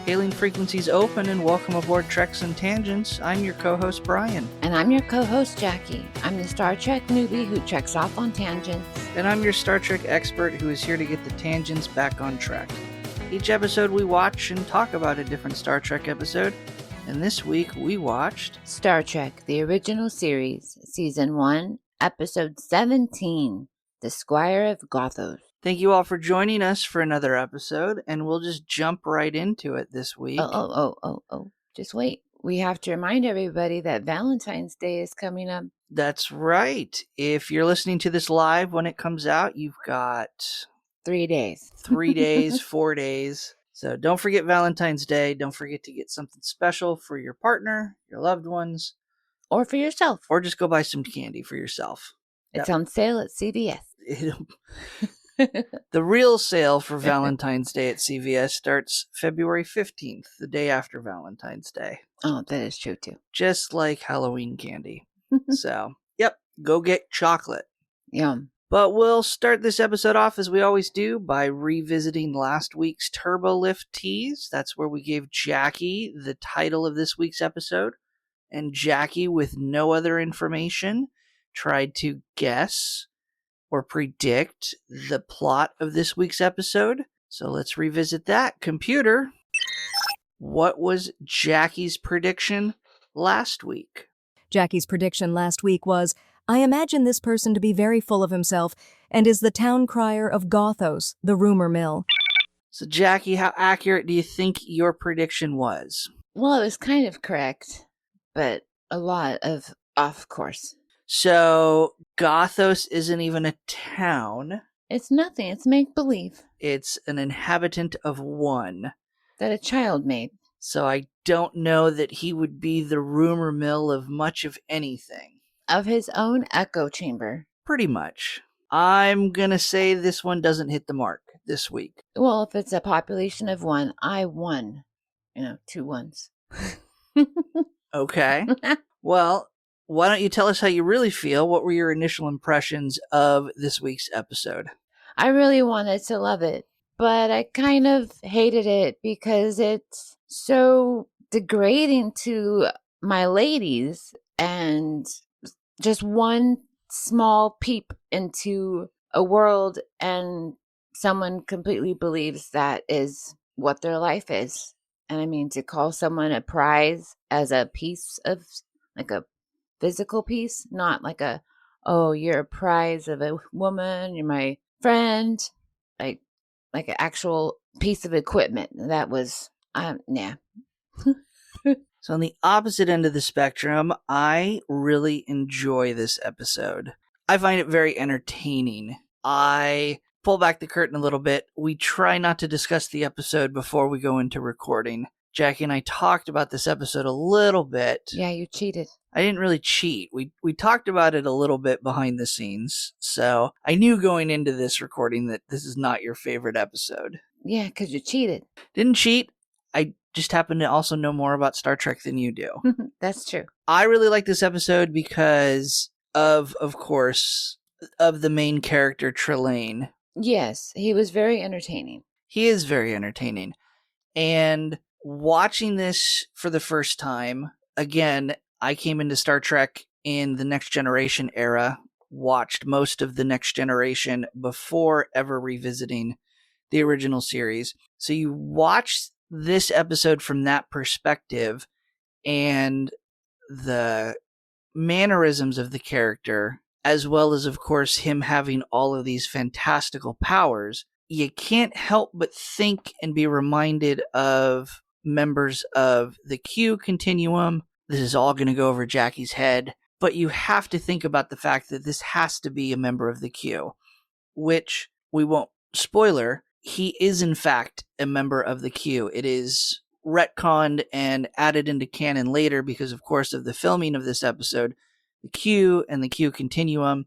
Hailing frequencies open and welcome aboard Treks and Tangents. I'm your co-host Brian. And I'm your co-host Jaci. I'm the Star Trek newbie who treks off on tangents. And I'm your Star Trek expert who is here to get the tangents back on track. Each episode we watch and talk about a different Star Trek episode. And this week we watched Star Trek, the original series, Season 1, Episode 17, The Squire of Gothos. Thank you all for joining us for another episode, and we'll just jump right into it this week. Oh. Just wait. We have to remind everybody that Valentine's Day is coming up. That's right. If you're listening to this live when it comes out, you've got 3 days. 3 days, 4 days. So don't forget Valentine's Day. Don't forget to get something special for your partner, your loved ones. Or for yourself. Or just go buy some candy for yourself. It's on sale at CVS. The real sale for Valentine's Day at CVS starts February 15th, the day after Valentine's Day. Oh, that is true too. Just like Halloween candy. So, yep, go get chocolate. Yum. But we'll start this episode off as we always do by revisiting last week's Turbo Lift tease. That's where we gave Jaci the title of this week's episode. And Jaci, with no other information, tried to guess or predict the plot of this week's episode. So let's revisit that. Computer, what was Jaci's prediction last week? Jaci's prediction last week was, I imagine this person to be very full of himself and is the town crier of Gothos, the rumor mill. So Jaci, how accurate do you think your prediction was? Well, it was kind of correct, but a lot of off course. So, Gothos isn't even a town. It's nothing. It's make-believe. It's an inhabitant of one. That a child made. So I don't know that he would be the rumor mill of much of anything. Of his own echo chamber. Pretty much. I'm gonna say this one doesn't hit the mark this week. Well, if it's a population of one, I won. 2 ones. Okay. Well, why don't you tell us how you really feel? What were your initial impressions of this week's episode? I really wanted to love it, but I kind of hated it because it's so degrading to my ladies and just one small peep into a world and someone completely believes that is what their life is. And I mean, to call someone a prize as a piece of, like a physical piece, not like you're a prize of a woman, you're my friend, like an actual piece of equipment. That was, nah. So on the opposite end of the spectrum, I really enjoy this episode. I find it very entertaining. I pull back the curtain a little bit. We try not to discuss the episode before we go into recording. Jaci and I talked about this episode a little bit. Yeah, you cheated. I didn't really cheat. We talked about it a little bit behind the scenes. So I knew going into this recording that this is not your favorite episode. Yeah, because you cheated. Didn't cheat. I just happen to also know more about Star Trek than you do. That's true. I really like this episode because of course, of the main character, Trelane. Yes, he was very entertaining. He is very entertaining. And watching this for the first time, again, I came into Star Trek in the Next Generation era, watched most of the Next Generation before ever revisiting the original series. So you watch this episode from that perspective, and the mannerisms of the character, as well as, of course, him having all of these fantastical powers, you can't help but think and be reminded of members of the Q continuum. This is all going to go over Jaci's head, but you have to think about the fact that this has to be a member of the Q, which we won't spoiler. He is, in fact, a member of the Q. It is retconned and added into canon later because, of course, of the filming of this episode. The Q and the Q continuum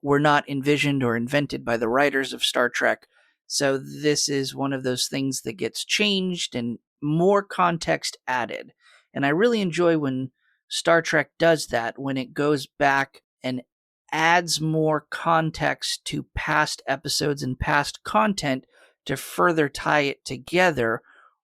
were not envisioned or invented by the writers of Star Trek. So this is one of those things that gets changed and more context added. And I really enjoy when Star Trek does that, when it goes back and adds more context to past episodes and past content to further tie it together,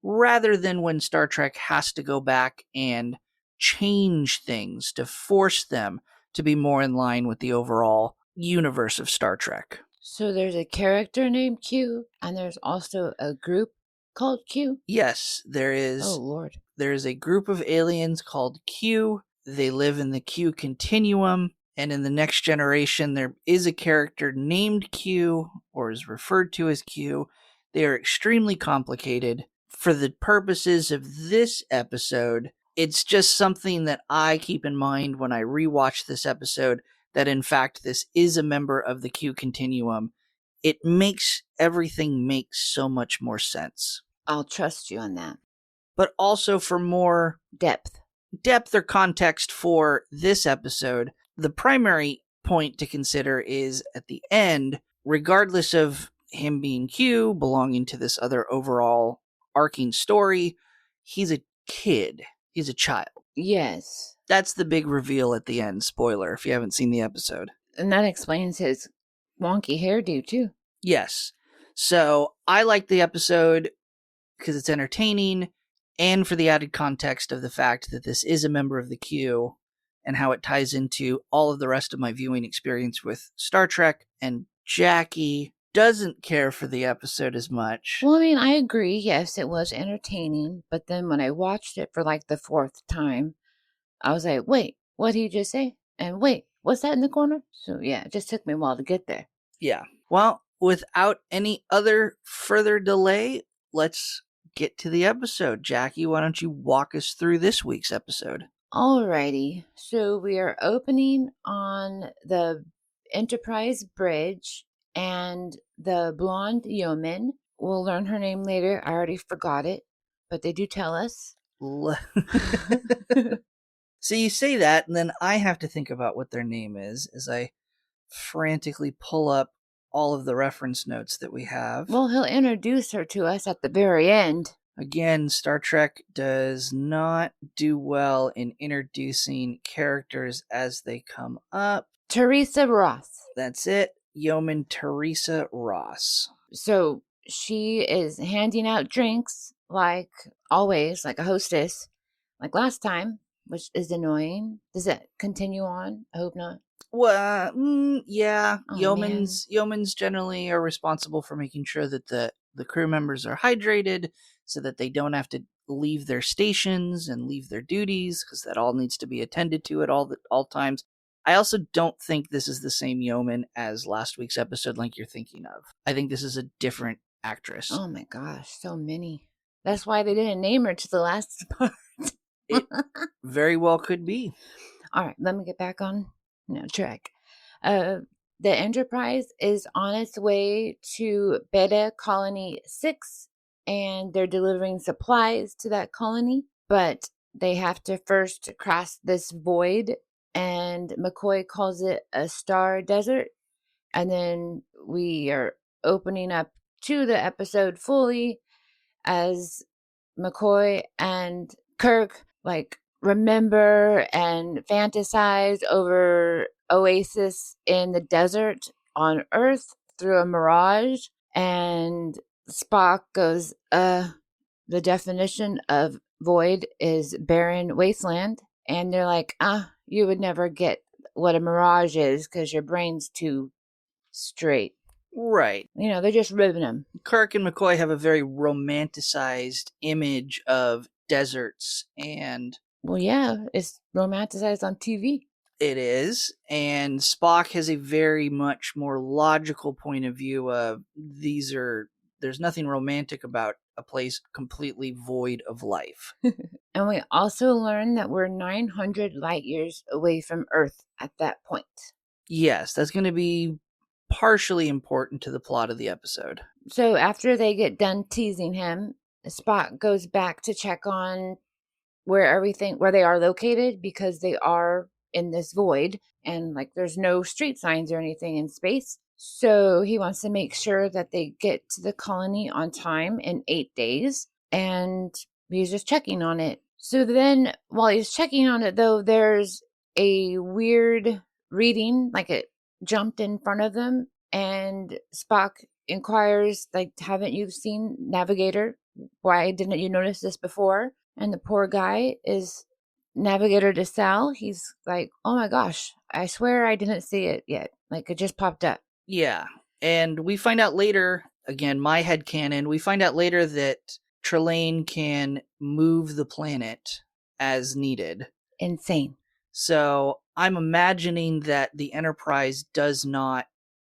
rather than when Star Trek has to go back and change things to force them to be more in line with the overall universe of Star Trek. So there's a character named Q, and there's also a group called Q? Yes, there is. Oh, Lord. There is a group of aliens called Q. They live in the Q continuum, and in the Next Generation, there is a character named Q, or is referred to as Q. They are extremely complicated. For the purposes of this episode, it's just something that I keep in mind when I rewatch this episode, that in fact this is a member of the Q continuum. It makes everything make so much more sense. I'll trust you on that. But also for more Depth or context for this episode, the primary point to consider is at the end, regardless of him being Q, belonging to this other overall arcing story, he's a kid. He's a child. Yes. That's the big reveal at the end. Spoiler if you haven't seen the episode. And that explains his wonky hairdo, too. Yes. So I like the episode because it's entertaining, and for the added context of the fact that this is a member of the Q and how it ties into all of the rest of my viewing experience with Star Trek. And Jaci doesn't care for the episode as much. Well, I mean, I agree. Yes, it was entertaining. But then when I watched it for like the 4th time, I was like, wait, what did he just say? And wait, what's that in the corner? So yeah, it just took me a while to get there. Yeah. Well, without any other further delay, let's get to the episode. Jaci, why don't you walk us through this week's episode? Alrighty. So we are opening on the Enterprise bridge, and the blonde yeoman, we'll learn her name later. I already forgot it, but they do tell us. So you say that, and then I have to think about what their name is as I frantically pull up all of the reference notes that we have. Well, he'll introduce her to us at the very end. Again, Star Trek does not do well in introducing characters as they come up. Teresa Ross. That's it. Yeoman Teresa Ross. So she is handing out drinks, like always, like a hostess, like last time, which is annoying. Does it continue on? I hope not. Well, yeah. Oh, Yeomans generally are responsible for making sure that the crew members are hydrated so that they don't have to leave their stations and leave their duties, because that all needs to be attended to at all times. I also don't think this is the same yeoman as last week's episode like you're thinking of. I think this is a different actress. Oh my gosh, so many. That's why they didn't name her to the last part. It very well could be. All right, let me get back on track. The Enterprise is on its way to Beta Colony 6, and they're delivering supplies to that colony, but they have to first cross this void, and McCoy calls it a star desert. And then we are opening up to the episode fully as McCoy and Kirk remember and fantasize over oasis in the desert on Earth through a mirage. And Spock goes, the definition of void is barren wasteland. And they're like, you would never get what a mirage is because your brain's too straight. Right. They're just ribbing him. Kirk and McCoy have a very romanticized image of deserts, and well, yeah, it's romanticized on TV. It is, and Spock has a very much more logical point of view of there's nothing romantic about a place completely void of life. And we also learn that we're 900 light years away from Earth at that point. Yes, that's going to be partially important to the plot of the episode. So after they get done teasing him, Spock goes back to check on where they are located, because they are in this void and there's no street signs or anything in space. So he wants to make sure that they get to the colony on time in 8 days, and he's just checking on it. So then while he's checking on it, though, there's a weird reading, it jumped in front of them, and Spock inquires, haven't you seen Navigator? Why didn't you notice this before? And the poor guy is navigator to Sal. He's like, oh my gosh, I swear I didn't see it yet. Like it just popped up. Yeah. And we find out later, again, my headcanon, we find out later that Trelane can move the planet as needed. Insane. So I'm imagining that the Enterprise does not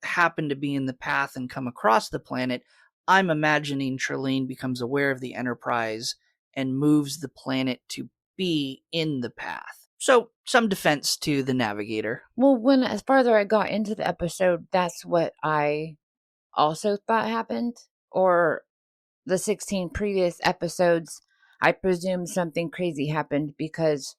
happen to be in the path and come across the planet. I'm imagining Trelane becomes aware of the Enterprise and moves the planet to be in the path. So some defense to the navigator. Well, when as farther I got into the episode, that's what I also thought happened. Or the 16 previous episodes, I presume something crazy happened because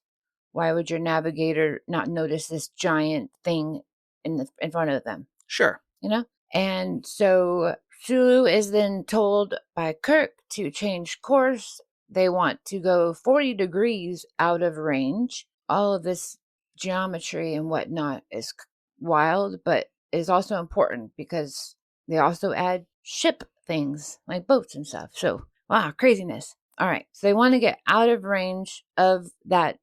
why would your navigator not notice this giant thing in front of them? Sure. You know? And so Sulu is then told by Kirk to change course. They want to go 40 degrees out of range. All of this geometry and whatnot is wild, but is also important because they also add ship things like boats and stuff. So, wow, craziness. All right. So they want to get out of range of that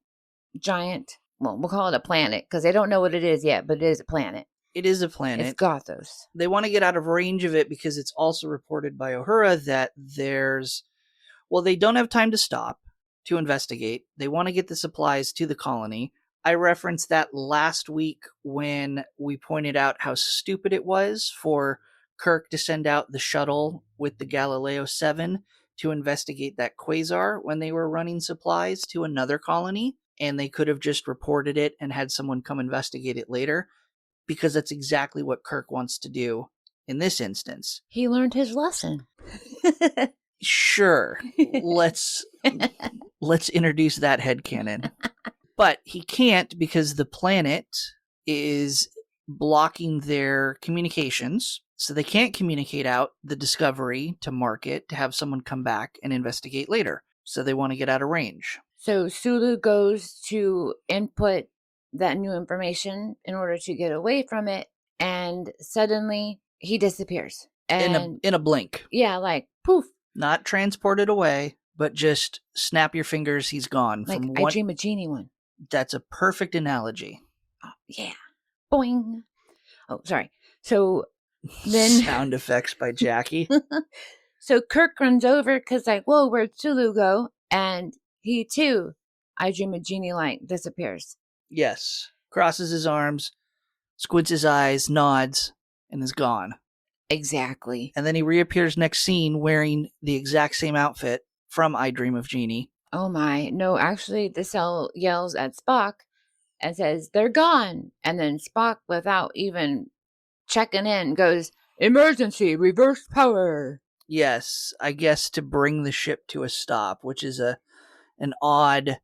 giant, well, we'll call it a planet because they don't know what it is yet, but it is a planet. It is a planet. It's Gothos. They want to get out of range of it because it's also reported by Uhura that they don't have time to stop to investigate. They want to get the supplies to the colony. I referenced that last week when we pointed out how stupid it was for Kirk to send out the shuttle with the Galileo 7 to investigate that quasar when they were running supplies to another colony, and they could have just reported it and had someone come investigate it later, because that's exactly what Kirk wants to do in this instance. He learned his lesson. Sure. Let's introduce that headcanon. But he can't because the planet is blocking their communications. So they can't communicate out the discovery to market to have someone come back and investigate later. So they want to get out of range. So Sulu goes to input that new information in order to get away from it, and suddenly he disappears. And in a blink. Yeah, like poof. Not transported away, but just snap your fingers, he's gone. Like I Dream of Jeannie one. That's a perfect analogy. Oh, yeah. Boing. Oh, sorry. So then sound effects by Jaci. So Kirk runs over because like, whoa, where'd Sulu go? And he too, I Dream of Jeannie like disappears. Yes. Crosses his arms, squints his eyes, nods, and is gone. Exactly. And then he reappears next scene wearing the exact same outfit from I Dream of Jeannie. Oh my. No, actually the cell yells at Spock and says, they're gone. And then Spock, without even checking in, goes, emergency, reverse power. Yes, I guess to bring the ship to a stop, which is an odd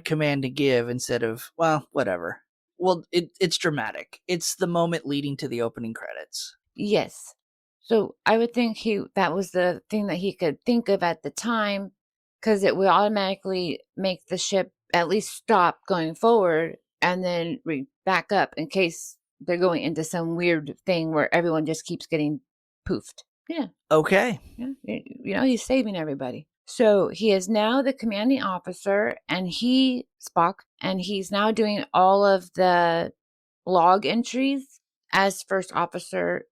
command to give instead of, well, whatever. Well, it's dramatic. It's the moment leading to the opening credits. Yes. So I would think that was the thing that he could think of at the time, because it would automatically make the ship at least stop going forward and then back up in case they're going into some weird thing where everyone just keeps getting poofed. Yeah. Okay. Yeah. He's saving everybody. So he is now the commanding officer, and Spock, and he's now doing all of the log entries as first officer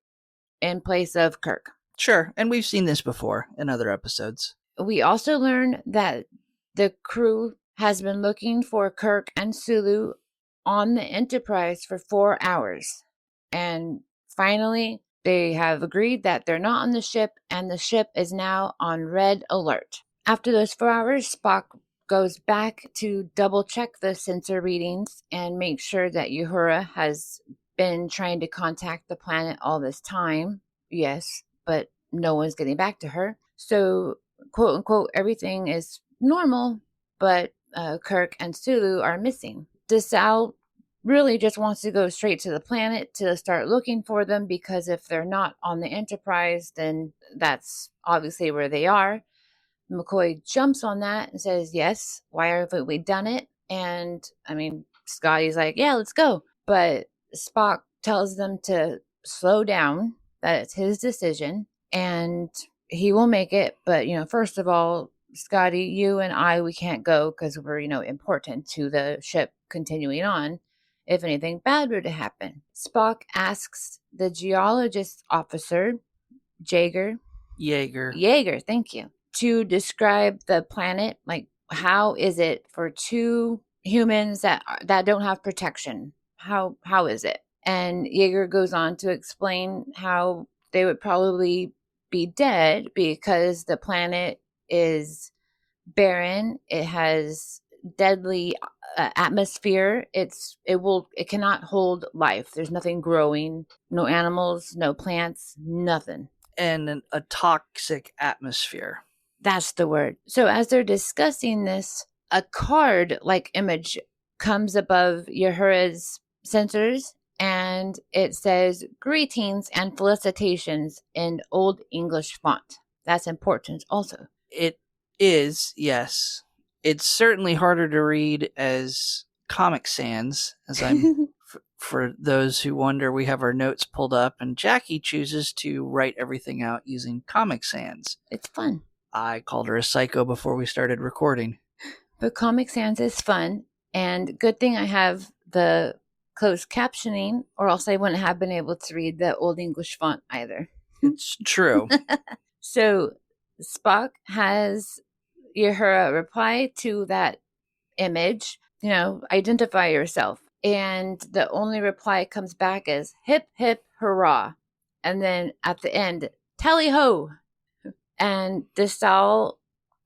in place of Kirk. Sure, and we've seen this before in other episodes. We also learn that the crew has been looking for Kirk and Sulu on the Enterprise for 4 hours. And finally, they have agreed that they're not on the ship, and the ship is now on red alert. After those 4 hours, Spock goes back to double check the sensor readings and make sure that Uhura has been trying to contact the planet all this time. Yes, but no one's getting back to her. So, quote unquote, everything is normal, but Kirk and Sulu are missing. DeSalle really just wants to go straight to the planet to start looking for them, because if they're not on the Enterprise, then that's obviously where they are. McCoy jumps on that and says, yes, why haven't we done it? And, Scotty's like, yeah, let's go. But Spock tells them to slow down, that it's his decision, and he will make it, but first of all, Scotty, you and I, we can't go because we're important to the ship continuing on if anything bad were to happen. Spock asks the geologist officer, Jaeger, thank you, to describe the planet. Like, how is it for two humans that don't have protection? How is it? And Jaeger goes on to explain how they would probably be dead because the planet is barren. It has deadly atmosphere. It cannot hold life. There's nothing growing, no animals, no plants, nothing. And a toxic atmosphere. That's the word. So as they're discussing this, a card-like image comes above Uhura's sensors, and it says, "Greetings and felicitations" in Old English font. That's important also. It is, yes. It's certainly harder to read as Comic Sans, as I'm... For those who wonder, we have our notes pulled up, and Jaci chooses to write everything out using Comic Sans. It's fun. I called her a psycho before we started recording. But Comic Sans is fun, and good thing I have the closed captioning, or else I wouldn't have been able to read the Old English font either. It's true. So Spock has Uhura reply to that image, identify yourself. And the only reply comes back as hip-hip-horrah. And then at the end, Tallyho. And Desal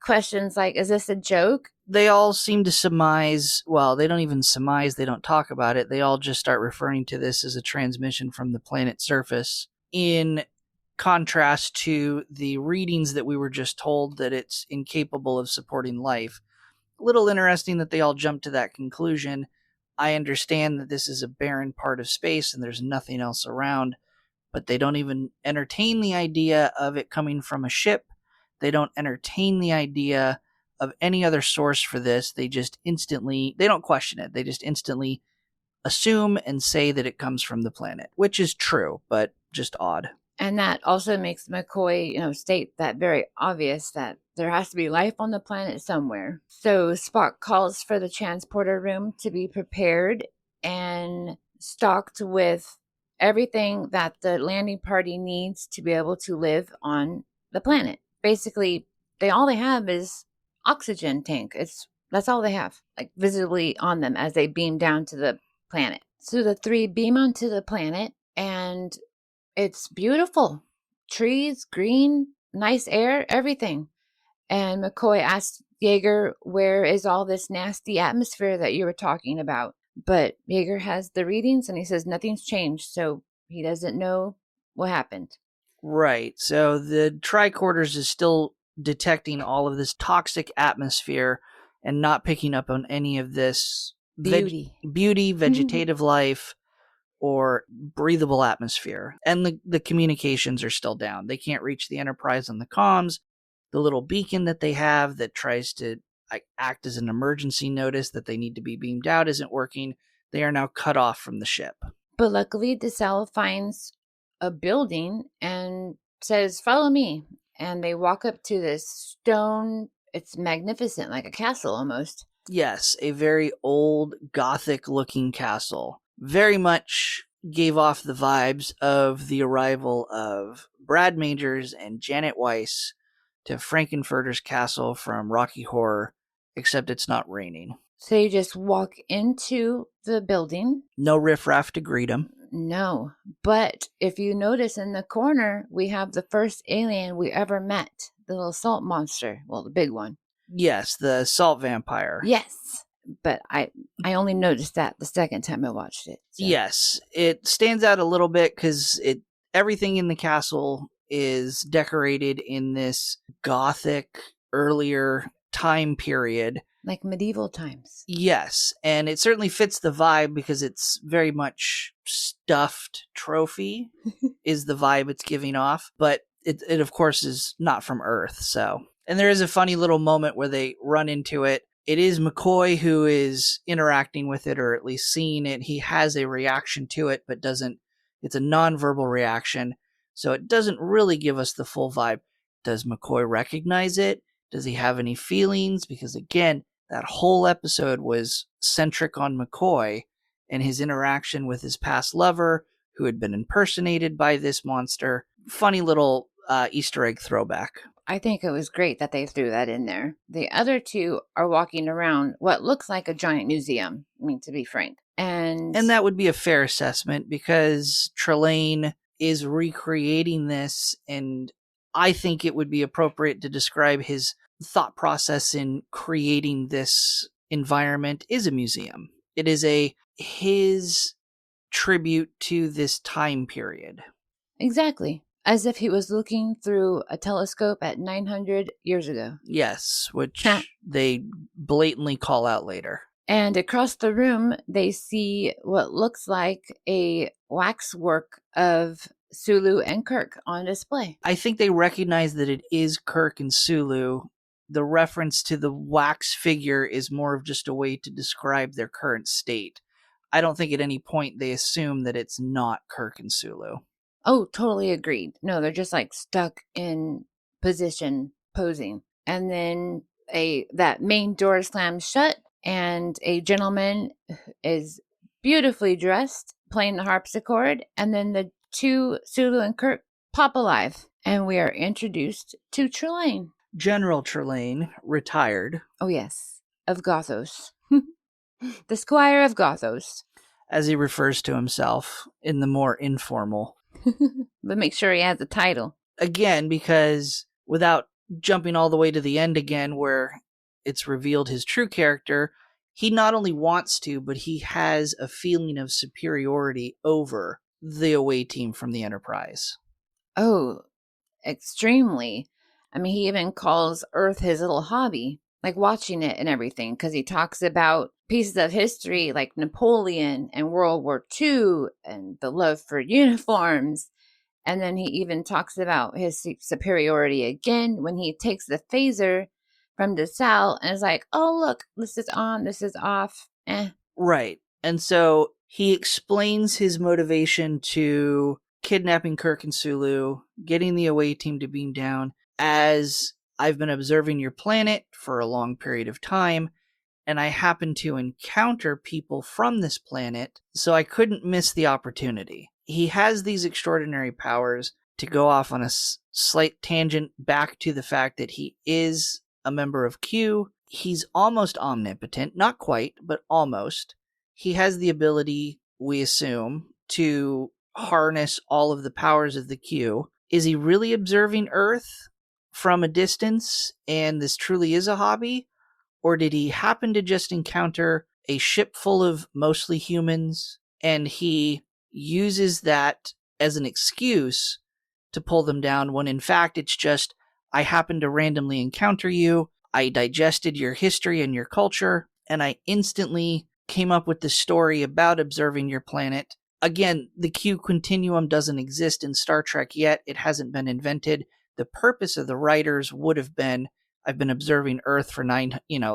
questions like, is this a joke? They all seem to surmise, well, they don't even surmise, they don't talk about it. They all just start referring to this as a transmission from the planet's surface, in contrast to the readings that we were just told that it's incapable of supporting life. A little interesting that they all jump to that conclusion. I understand that this is a barren part of space and there's nothing else around, but they don't even entertain the idea of it coming from a ship. They don't entertain the idea of any other source for this. They don't question it. They just instantly assume and say that it comes from the planet, which is true, but just odd. And that also makes McCoy, state that very obvious that there has to be life on the planet somewhere. So Spock calls for the transporter room to be prepared and stocked with everything that the landing party needs to be able to live on the planet. Basically, all they have is oxygen tank. That's all they have, like visibly on them as they beam down to the planet. So the three beam onto the planet, and it's beautiful. Trees, green, nice air, everything. And McCoy asked Jaeger, where is all this nasty atmosphere that you were talking about? But Jaeger has the readings and he says nothing's changed, so he doesn't know what happened. Right. So the tricorders is still detecting all of this toxic atmosphere and not picking up on any of this beauty, vegetative life, or breathable atmosphere. And the communications are still down. They can't reach the Enterprise on the comms. The little beacon that they have that tries to act as an emergency notice that they need to be beamed out isn't working. They are now cut off from the ship. But luckily, Desal finds a building and says, "Follow me." And they walk up to this stone. It's magnificent, like a castle almost. Yes, a very old Gothic-looking castle. Very much gave off the vibes of the arrival of Brad Majors and Janet Weiss to Frankenfurter's castle from Rocky Horror, except it's not raining. So you just walk into the building. No riffraff to greet them. No, but if you notice in the corner, we have the first alien we ever met, the little salt monster. Well, the big one. Yes, the salt vampire. Yes, but I only noticed that the second time I watched it. So. Yes, it stands out a little bit because everything in the castle is decorated in this Gothic earlier time period. Like medieval times. Yes, and it certainly fits the vibe because it's very much stuffed trophy is the vibe it's giving off, but it of course is not from Earth, so. And there is a funny little moment where they run into it. It is McCoy who is interacting with it, or at least seeing it. He has a reaction to it, but it's a nonverbal reaction, so it doesn't really give us the full vibe. Does McCoy recognize it? Does he have any feelings? Because again, that whole episode was centric on McCoy and his interaction with his past lover, who had been impersonated by this monster. Funny little Easter egg throwback. I think it was great that they threw that in there. The other two are walking around what looks like a giant museum, I mean, to be frank. And that would be a fair assessment because Trelane is recreating this, and I think it would be appropriate to describe his thought process in creating this environment is a museum. It is his tribute to this time period. Exactly. As if he was looking through a telescope at 900 years ago. Yes, which they blatantly call out later. And across the room, they see what looks like a waxwork of Sulu and Kirk on display. I think they recognize that it is Kirk and Sulu. The reference to the wax figure is more of just a way to describe their current state. I don't think at any point they assume that it's not Kirk and Sulu. Oh, totally agreed. No, they're just like stuck in position, posing. And then that main door slams shut, and a gentleman is beautifully dressed, playing the harpsichord, and then the two, Sulu and Kirk, pop alive. And we are introduced to Trelane. General Trelane, retired. Oh, yes, of Gothos. The Squire of Gothos. As he refers to himself in the more informal. But make sure he has the title. Again, because without jumping all the way to the end again, where it's revealed his true character, he not only wants to, but he has a feeling of superiority over the away team from the Enterprise. Oh, extremely. I mean, he even calls Earth his little hobby, like watching it and everything, because he talks about pieces of history like Napoleon and World War II and the love for uniforms. And then he even talks about his superiority again when he takes the phaser from DeSalle and is like, oh, look, this is on, this is off. Right. And so he explains his motivation to kidnapping Kirk and Sulu, getting the away team to beam down, as I've been observing your planet for a long period of time, and I happen to encounter people from this planet, so I couldn't miss the opportunity. He has these extraordinary powers. To go off on a slight tangent back to the fact that he is a member of Q, he's almost omnipotent, not quite, but almost. He has the ability, we assume, to harness all of the powers of the Q. Is he really observing Earth from a distance, and this truly is a hobby? Or did he happen to just encounter a ship full of mostly humans, and he uses that as an excuse to pull them down, when in fact it's just, I happened to randomly encounter you, I digested your history and your culture, and I instantly came up with this story about observing your planet. Again, the Q continuum doesn't exist in Star Trek yet. It hasn't been invented. The purpose of the writers would have been, I've been observing Earth for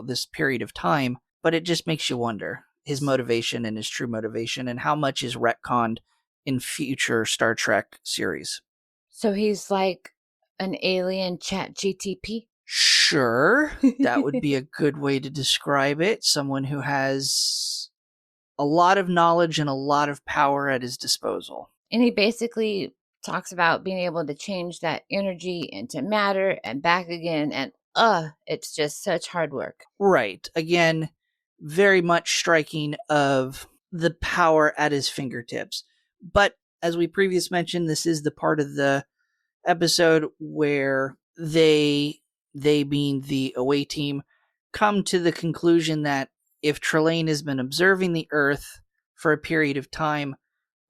this period of time, but it just makes you wonder his motivation and his true motivation and how much is retconned in future Star Trek series. So he's like an alien chat GTP? Sure, that would be a good way to describe it. Someone who has a lot of knowledge and a lot of power at his disposal. And he basically talks about being able to change that energy into matter and back again, and it's just such hard work. Right. Again, very much striking of the power at his fingertips. But as we previously mentioned, this is the part of the episode where they being the away team, come to the conclusion that if Trelane has been observing the Earth for a period of time,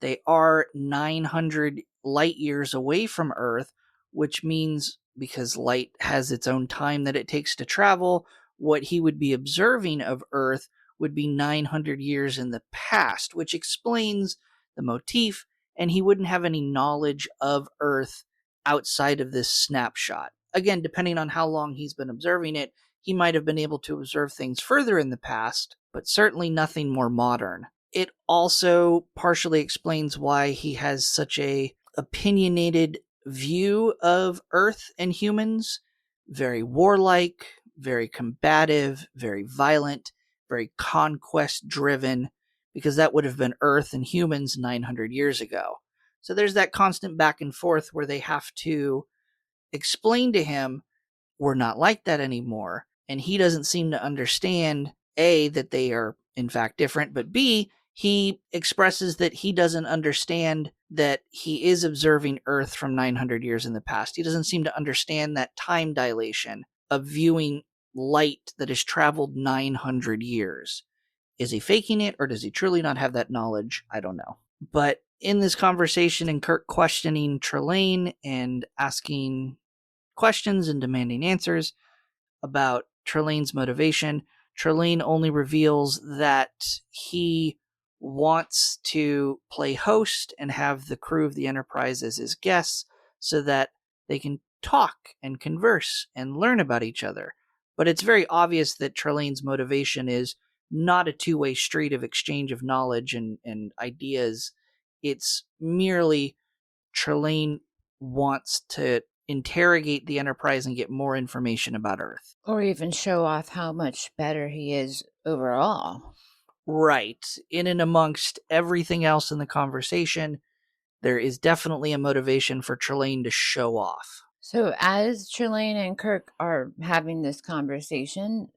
they are 900 light years away from Earth, which means, because light has its own time that it takes to travel, what he would be observing of Earth would be 900 years in the past, which explains the motif, and he wouldn't have any knowledge of Earth outside of this snapshot. Again, depending on how long he's been observing it, he might have been able to observe things further in the past, but certainly nothing more modern. It also partially explains why he has such a opinionated view of Earth and humans. Very warlike, very combative, very violent, very conquest driven, because that would have been Earth and humans 900 years ago. So there's that constant back and forth where they have to explain to him, we're not like that anymore. And he doesn't seem to understand, A, that they are in fact different, but B, he expresses that he doesn't understand that he is observing Earth from 900 years in the past. He doesn't seem to understand that time dilation of viewing light that has traveled 900 years. Is he faking it, or does he truly not have that knowledge? I don't know. But in this conversation, and Kirk questioning Trelane and asking questions and demanding answers about Trelane's motivation, Trelane only reveals that he wants to play host and have the crew of the Enterprise as his guests so that they can talk and converse and learn about each other. But it's very obvious that Trelane's motivation is not a two-way street of exchange of knowledge and ideas. It's merely Trelane wants to interrogate the Enterprise and get more information about Earth. Or even show off how much better he is overall. Right. In and amongst everything else in the conversation, there is definitely a motivation for Trelane to show off. So as Trelane and Kirk are having this conversation,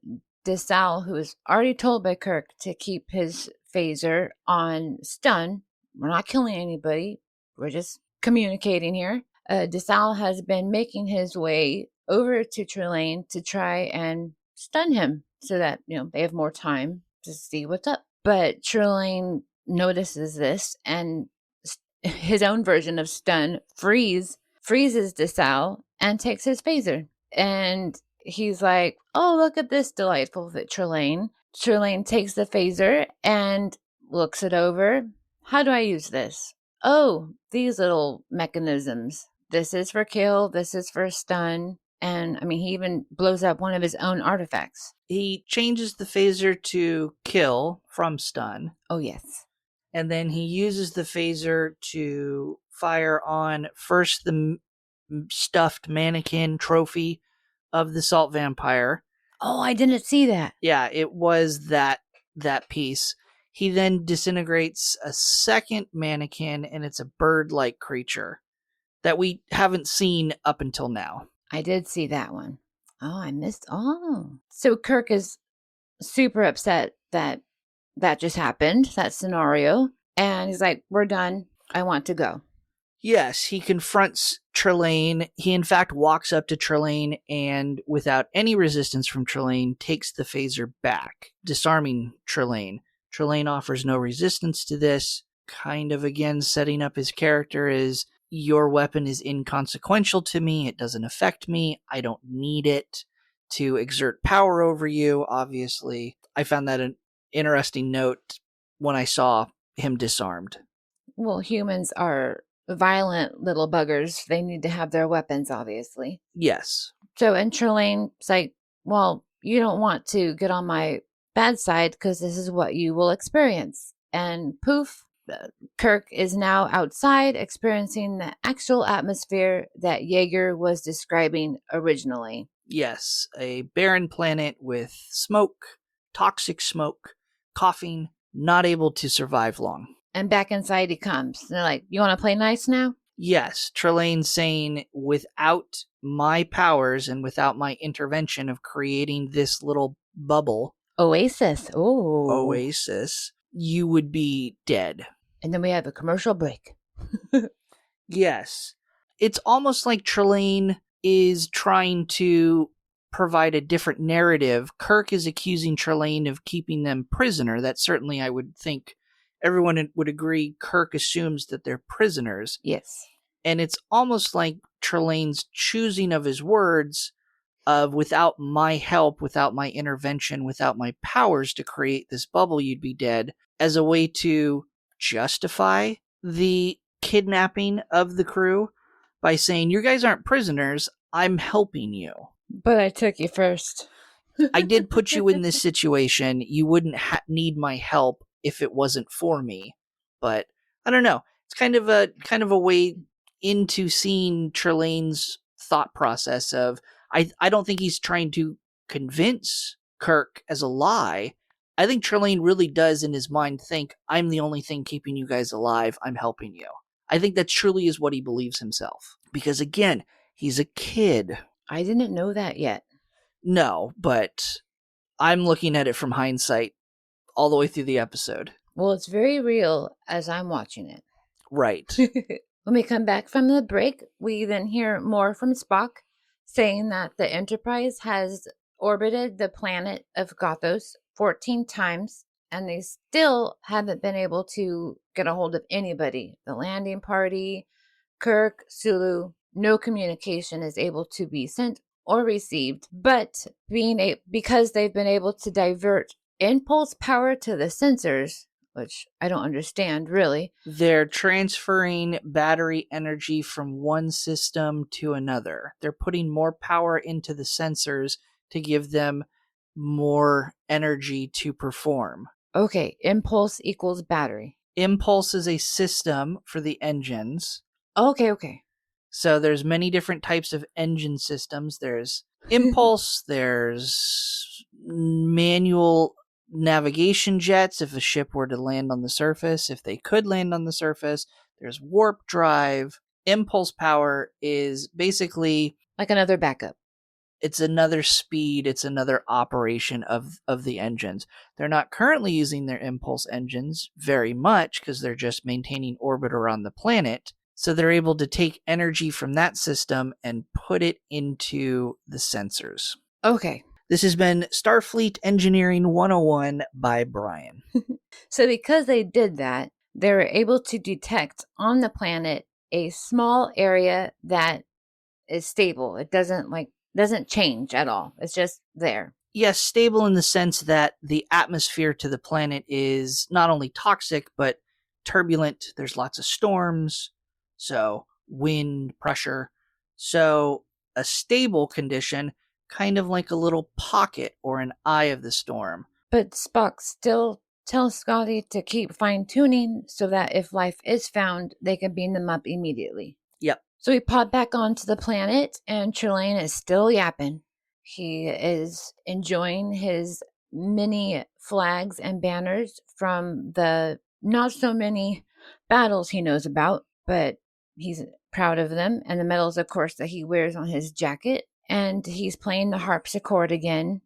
DeSalle, who is already told by Kirk to keep his phaser on stun, we're not killing anybody, we're just communicating here. DeSalle has been making his way over to Trelane to try and stun him so that, they have more time to see what's up. But Trelane notices this, and his own version of stun freezes DeSalle and takes his phaser. And he's like, oh, look at this delightful Trelane. Trelane takes the phaser and looks it over. How do I use this? Oh, these little mechanisms. This is for kill, this is for stun. And he even blows up one of his own artifacts. He changes the phaser to kill from stun. Oh, yes. And then he uses the phaser to fire on first the stuffed mannequin trophy of the salt vampire. Oh, I didn't see that. Yeah, it was that piece. He then disintegrates a second mannequin, and it's a bird-like creature that we haven't seen up until now. I did see that one. Oh, I missed. Oh. So Kirk is super upset that just happened, that scenario. And he's like, we're done. I want to go. Yes, he confronts Trelane. He, in fact, walks up to Trelane and, without any resistance from Trelane, takes the phaser back, disarming Trelane. Trelane offers no resistance to this, kind of, again, setting up his character as, your weapon is inconsequential to me. It doesn't affect me. I don't need it to exert power over you, obviously. I found that an interesting note when I saw him disarmed. Well, humans are violent little buggers. They need to have their weapons, obviously. Yes. So, and Trelane's like, well, you don't want to get on my bad side because this is what you will experience. And poof, Kirk is now outside experiencing the actual atmosphere that Yeager was describing originally. Yes, a barren planet with smoke, toxic smoke, coughing, not able to survive long. And back inside he comes. They're like, you want to play nice now? Yes, Trelane saying, without my powers and without my intervention of creating this little bubble, Oasis, you would be dead. And then we have a commercial break. Yes. It's almost like Trelane is trying to provide a different narrative. Kirk is accusing Trelane of keeping them prisoner. That certainly, I would think, everyone would agree, Kirk assumes that they're prisoners. Yes. And it's almost like Trelane's choosing of his words of, without my help, without my intervention, without my powers to create this bubble, you'd be dead, as a way to justify the kidnapping of the crew by saying, you guys aren't prisoners, I'm helping you. But I took you first. I did put you in this situation. You wouldn't need my help if it wasn't for me. But I don't know. It's kind of a way into seeing Trelane's thought process of, I don't think he's trying to convince Kirk as a lie. I think Trelane really does in his mind think, I'm the only thing keeping you guys alive. I'm helping you. I think that truly is what he believes himself. Because again, he's a kid. I didn't know that yet. No, but I'm looking at it from hindsight all the way through the episode. Well, it's very real as I'm watching it. Right. When we come back from the break, we then hear more from Spock saying that the Enterprise has orbited the planet of Gothos 14 times, and they still haven't been able to get a hold of anybody. The landing party, Kirk, Sulu, no communication is able to be sent or received, but because they've been able to divert impulse power to the sensors, which I don't understand really. They're transferring battery energy from one system to another. They're putting more power into the sensors to give them more energy to perform. Okay, impulse equals battery. Impulse is a system for the engines. Okay. So there's many different types of engine systems. There's impulse, there's manual navigation jets if a ship were to land on the surface, if they could land on the surface. There's warp drive. Impulse power is basically Like another backup. it's another speed, it's another operation of the engines. They're not currently using their impulse engines very much because they're just maintaining orbit around the planet. So they're able to take energy from that system and put it into the sensors. Okay. This has been Starfleet Engineering 101 by Brian. So because they did that, they were able to detect on the planet a small area that is stable. It doesn't change at all. It's just there. Yes, stable in the sense that the atmosphere to the planet is not only toxic, but turbulent. There's lots of storms, so wind, pressure. So a stable condition, kind of like a little pocket or an eye of the storm. But Spock still tells Scotty to keep fine-tuning so that if life is found, they can beam them up immediately. Yep. So we pop back onto the planet, and Trelane is still yapping. He is enjoying his many flags and banners from the not so many battles he knows about, but he's proud of them, and the medals, of course, that he wears on his jacket. And he's playing the harpsichord again.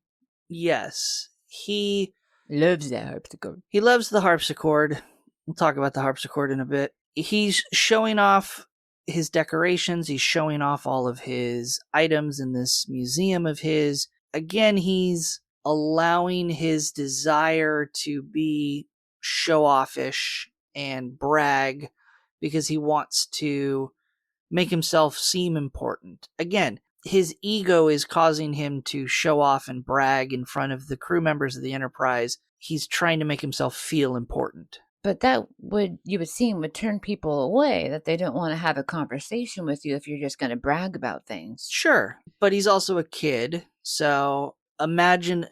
Yes, he Loves that harpsichord. He loves the harpsichord. We'll talk about the harpsichord in a bit. He's showing off his decorations. He's showing off all of his items in this museum of his. Again, he's allowing his desire to be show-offish and brag because he wants to make himself seem important. Again, his ego is causing him to show off and brag in front of the crew members of the Enterprise. He's trying to make himself feel important. But that you would seem would turn people away, that they don't want to have a conversation with you if you're just going to brag about things. Sure, but he's also a kid, so imagine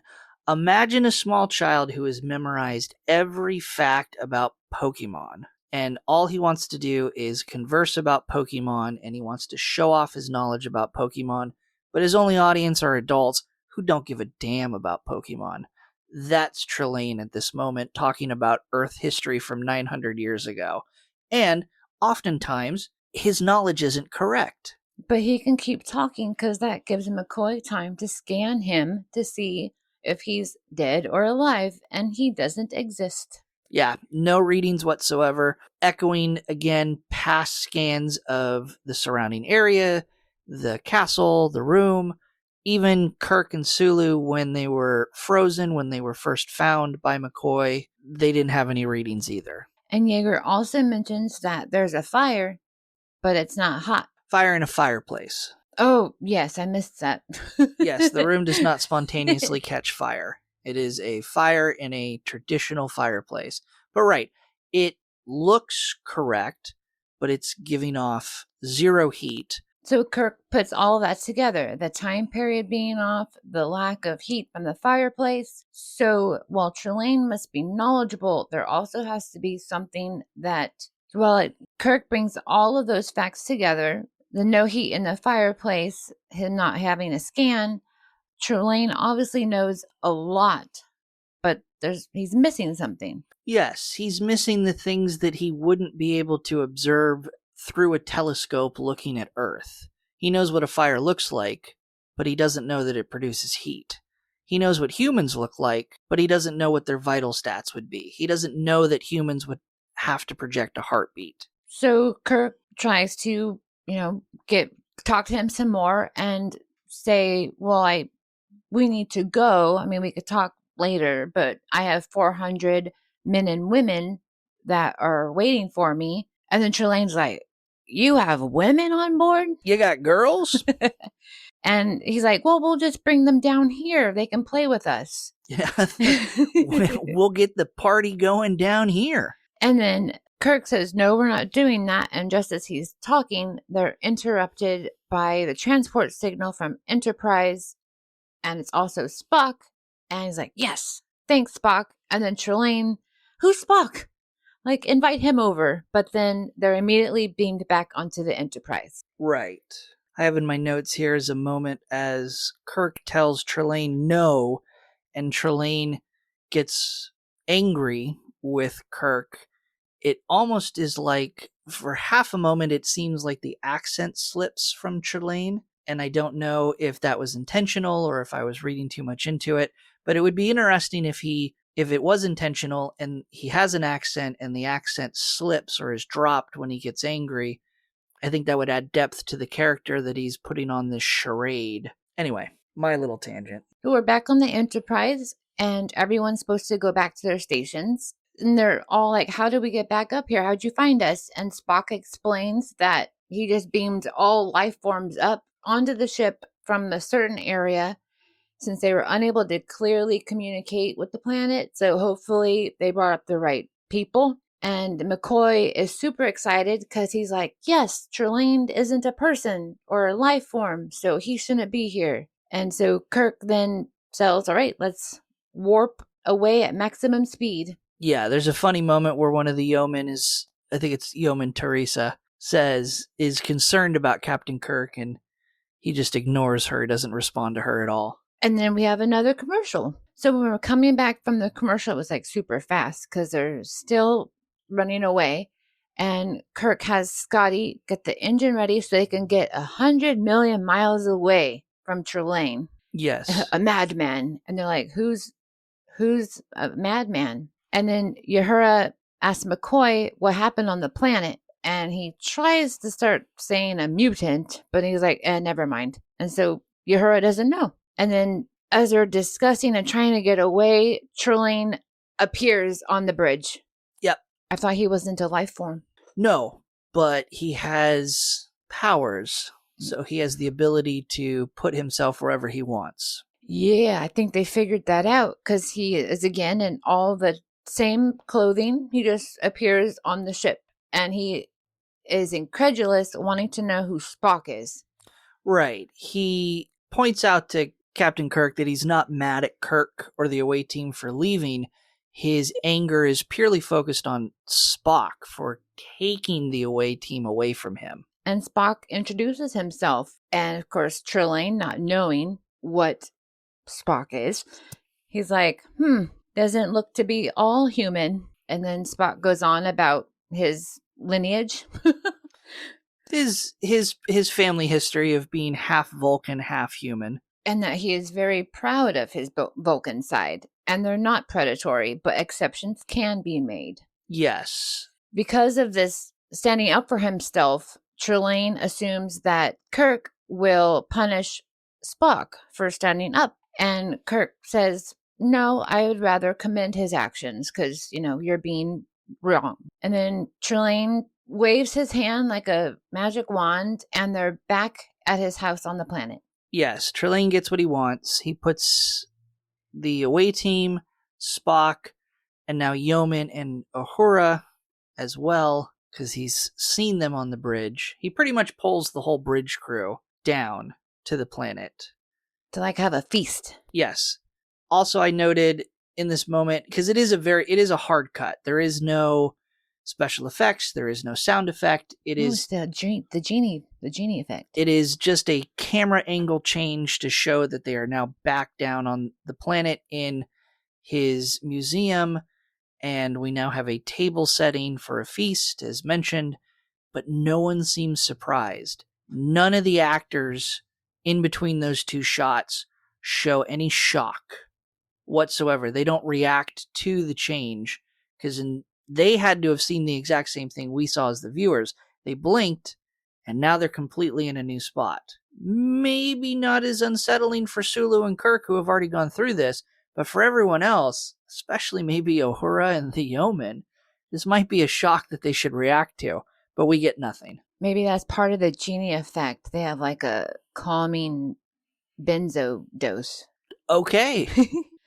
a small child who has memorized every fact about Pokemon. And all he wants to do is converse about Pokemon, and he wants to show off his knowledge about Pokemon, but his only audience are adults who don't give a damn about Pokemon. That's Trelane at this moment, talking about Earth history from 900 years ago. And oftentimes, his knowledge isn't correct. But he can keep talking because that gives McCoy time to scan him to see if he's dead or alive, and he doesn't exist. Yeah, no readings whatsoever. Echoing, again, past scans of the surrounding area, the castle, the room. Even Kirk and Sulu, when they were frozen, when they were first found by McCoy, they didn't have any readings either. And Yeager also mentions that there's a fire, but it's not hot. Fire in a fireplace. Oh, yes, I missed that. Yes, the room does not spontaneously catch fire. It is a fire in a traditional fireplace. But right, it looks correct, but it's giving off zero heat. So Kirk puts all of that together, the time period being off, the lack of heat from the fireplace. So while Trelane must be knowledgeable, there also has to be something that Well, Kirk brings all of those facts together. The no heat in the fireplace, him not having a scan. Trelane obviously knows a lot, but he's missing something. Yes, he's missing the things that he wouldn't be able to observe through a telescope looking at Earth. He knows what a fire looks like, but he doesn't know that it produces heat. He knows what humans look like, but he doesn't know what their vital stats would be. He doesn't know that humans would have to project a heartbeat. So Kirk tries to, talk to him some more and say, well, we need to go. I mean, we could talk later, but I have 400 men and women that are waiting for me. And then Trelane's like, you have women on board? You got girls? And he's like, well, we'll just bring them down here. They can play with us. Yeah, we'll get the party going down here. And then Kirk says, no, we're not doing that. And just as he's talking, they're interrupted by the transport signal from Enterprise. And it's also Spock. And he's like, yes, thanks, Spock. And then Trelane, who's Spock? Like, invite him over. But then they're immediately beamed back onto the Enterprise. Right. I have in my notes here is a moment as Kirk tells Trelane no, and Trelane gets angry with Kirk. It almost is like, for half a moment, it seems like the accent slips from Trelane, and I don't know if that was intentional or if I was reading too much into it, but it would be interesting if it was intentional and he has an accent and the accent slips or is dropped when he gets angry. I think that would add depth to the character that he's putting on this charade. Anyway, my little tangent. We're back on the Enterprise, and everyone's supposed to go back to their stations. And they're all like, how did we get back up here? How'd you find us? And Spock explains that he just beamed all life forms up onto the ship from a certain area since they were unable to clearly communicate with the planet. So hopefully they brought up the right people. And McCoy is super excited because he's like, yes, Trelane isn't a person or a life form, so he shouldn't be here. And so Kirk then tells, all right, let's warp away at maximum speed. Yeah, there's a funny moment where one of the yeomen I think it's Yeoman Teresa, is concerned about Captain Kirk, and he just ignores her. He doesn't respond to her at all. And then we have another commercial. So when we're coming back from the commercial, it was like super fast because they're still running away. And Kirk has Scotty get the engine ready so they can get 100 million miles away from Trelane. Yes. A madman. And they're like, who's a madman? And then Uhura asks McCoy what happened on the planet. And he tries to start saying a mutant, but he's like, never mind. And so Uhura doesn't know. And then as they're discussing and trying to get away, Trelane appears on the bridge. Yep. I thought he wasn't a life form. No, but he has powers. So he has the ability to put himself wherever he wants. Yeah, I think they figured that out because he is again in all the same clothing. He just appears on the ship and he is incredulous, wanting to know who Spock is. Right. He points out to Captain Kirk that he's not mad at Kirk or the away team for leaving. His anger is purely focused on Spock for taking the away team away from him. And Spock introduces himself. And of course, Trelane, not knowing what Spock is, he's like, doesn't look to be all human. And then Spock goes on about his lineage. his family history of being half Vulcan, half human. And that he is very proud of his Vulcan side. And they're not predatory, but exceptions can be made. Yes. Because of this standing up for himself, Trelane assumes that Kirk will punish Spock for standing up. And Kirk says, no, I would rather commend his actions because, you're being wrong. And then Trelane waves his hand like a magic wand and they're back at his house on the planet. Yes, Trelane gets what he wants. He puts the away team, Spock, and now Yeoman and Uhura as well, because he's seen them on the bridge. He pretty much pulls the whole bridge crew down to the planet. To have a feast. Yes. Also, I noted in this moment, because it is a hard cut. There is no special effects. There is no sound effect. It's the genie effect. It is just a camera angle change to show that they are now back down on the planet in his museum, and we now have a table setting for a feast, as mentioned, but no one seems surprised. None of the actors in between those two shots show any shock whatsoever. They don't react to the change, because they had to have seen the exact same thing we saw as the viewers. They blinked, and now they're completely in a new spot. Maybe not as unsettling for Sulu and Kirk, who have already gone through this, but for everyone else, especially maybe Uhura and the yeoman, this might be a shock that they should react to, but we get nothing. Maybe that's part of the genie effect. They have like a calming benzo dose. Okay.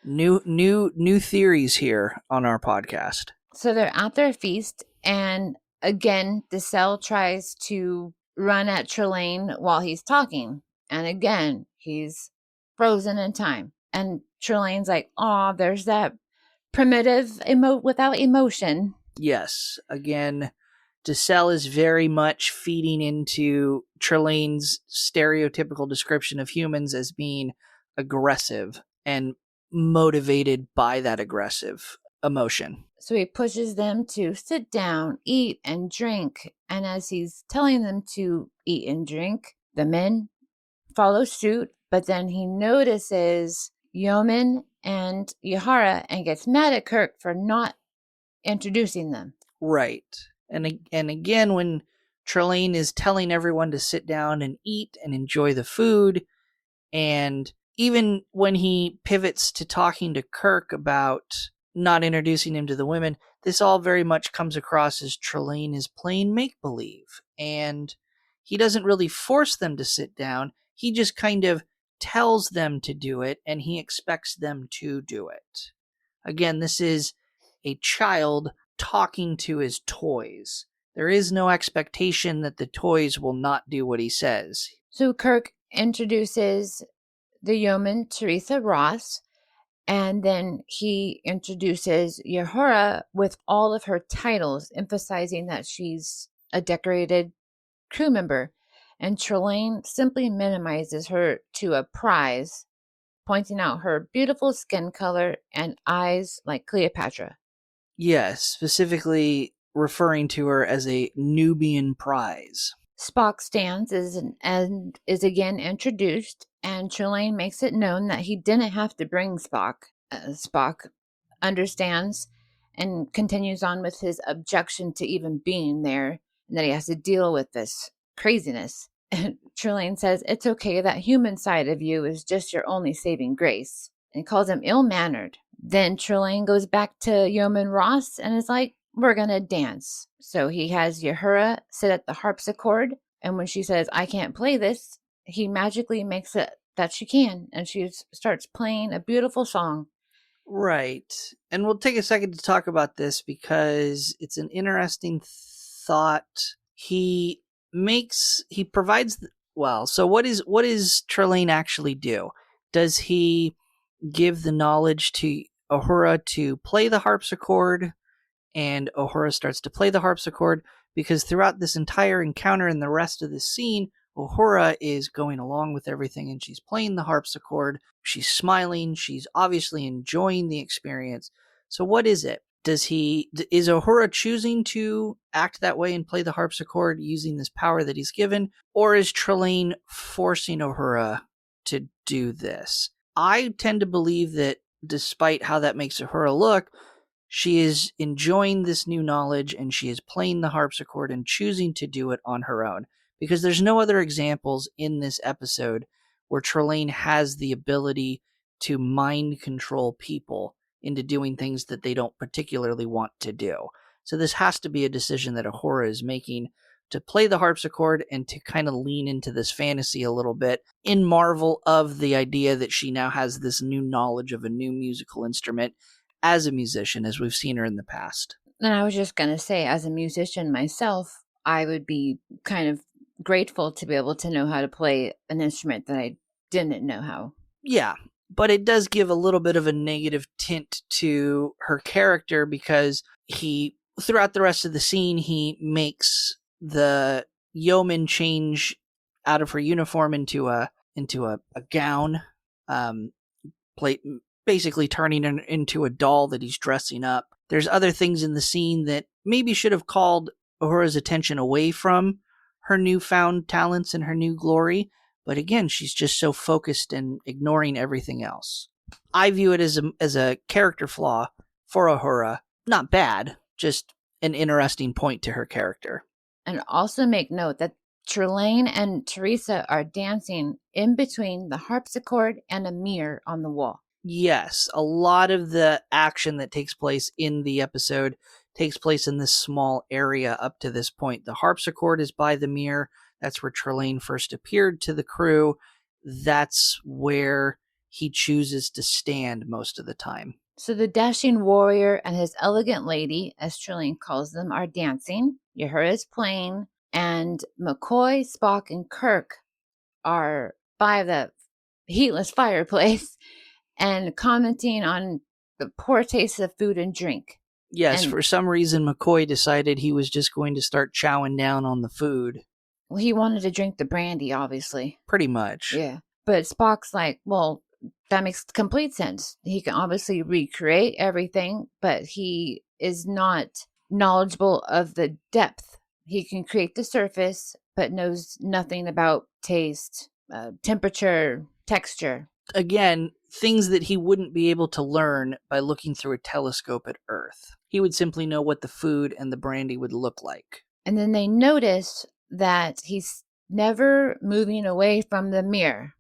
New theories here on our podcast. So they're at their feast, and again, Decel tries to run at Trelane while he's talking. And again, he's frozen in time. And Trelane's like, "Aw, there's that primitive without emotion." Yes. Again, Decel is very much feeding into Trelane's stereotypical description of humans as being aggressive and motivated by that aggressive emotion. So he pushes them to sit down, eat, and drink. And as he's telling them to eat and drink, the men follow suit. But then he notices Yeoman and Yahara and gets mad at Kirk for not introducing them. Right. And again, when Trelane is telling everyone to sit down and eat and enjoy the food, and even when he pivots to talking to Kirk about not introducing him to the women, this all very much comes across as Trelane is playing make-believe. And he doesn't really force them to sit down. He just kind of tells them to do it, and he expects them to do it. Again, this is a child talking to his toys. There is no expectation that the toys will not do what he says. So Kirk introduces the yeoman, Teresa Ross, and then he introduces Yahara with all of her titles, emphasizing that she's a decorated crew member. And Trelane simply minimizes her to a prize, pointing out her beautiful skin color and eyes like Cleopatra. Yes, specifically referring to her as a Nubian prize. Spock stands and is again introduced, and Trelane makes it known that he didn't have to bring Spock. Spock understands and continues on with his objection to even being there, and that he has to deal with this craziness. And Trelane says it's okay, that human side of you is just your only saving grace, and calls him ill-mannered. Then Trelane goes back to Yeoman Ross and is like, "We're gonna dance." So he has Yahura sit at the harpsichord, and when she says, "I can't play this," he magically makes it that she can, and she starts playing a beautiful song. Right. And we'll take a second to talk about this because it's an interesting thought. He provides, so what is Trelane actually do? Does he give the knowledge to Uhura to play the harpsichord, and Uhura starts to play the harpsichord? Because throughout this entire encounter and the rest of the scene, Uhura is going along with everything, and she's playing the harpsichord. She's smiling. She's obviously enjoying the experience. So what is it? Is Uhura choosing to act that way and play the harpsichord using this power that he's given? Or is Trelane forcing Uhura to do this? I tend to believe that despite how that makes Uhura look, she is enjoying this new knowledge, and she is playing the harpsichord and choosing to do it on her own. Because there's no other examples in this episode where Trelane has the ability to mind control people into doing things that they don't particularly want to do. So this has to be a decision that Uhura is making to play the harpsichord and to kind of lean into this fantasy a little bit in marvel of the idea that she now has this new knowledge of a new musical instrument as a musician, as we've seen her in the past. And I was just going to say, as a musician myself, I would be kind of grateful to be able to know how to play an instrument that I didn't know how. Yeah, but it does give a little bit of a negative tint to her character because he throughout the rest of the scene, he makes the yeoman change out of her uniform into a gown, basically turning her into a doll that he's dressing up. There's other things in the scene that maybe should have called Uhura's attention away from her newfound talents and her new glory, but again, she's just so focused and ignoring everything else. I view it as a character flaw for Uhura. Not bad, just an interesting point to her character. And also make note that Trelane and Teresa are dancing in between the harpsichord and a mirror on the wall. Yes, a lot of the action that takes place in the episode takes place in this small area up to this point. The harpsichord is by the mirror. That's where Trelane first appeared to the crew. That's where he chooses to stand most of the time. So the dashing warrior and his elegant lady, as Trelane calls them, are dancing. Uhura is playing, and McCoy, Spock, and Kirk are by the heatless fireplace and commenting on the poor taste of food and drink. Yes, for some reason, McCoy decided he was just going to start chowing down on the food. Well, he wanted to drink the brandy, obviously. Pretty much. Yeah. But Spock's like, well, that makes complete sense. He can obviously recreate everything, but he is not knowledgeable of the depth. He can create the surface, but knows nothing about taste, temperature, texture. Again, things that he wouldn't be able to learn by looking through a telescope at Earth. He would simply know what the food and the brandy would look like. And then they notice that he's never moving away from the mirror.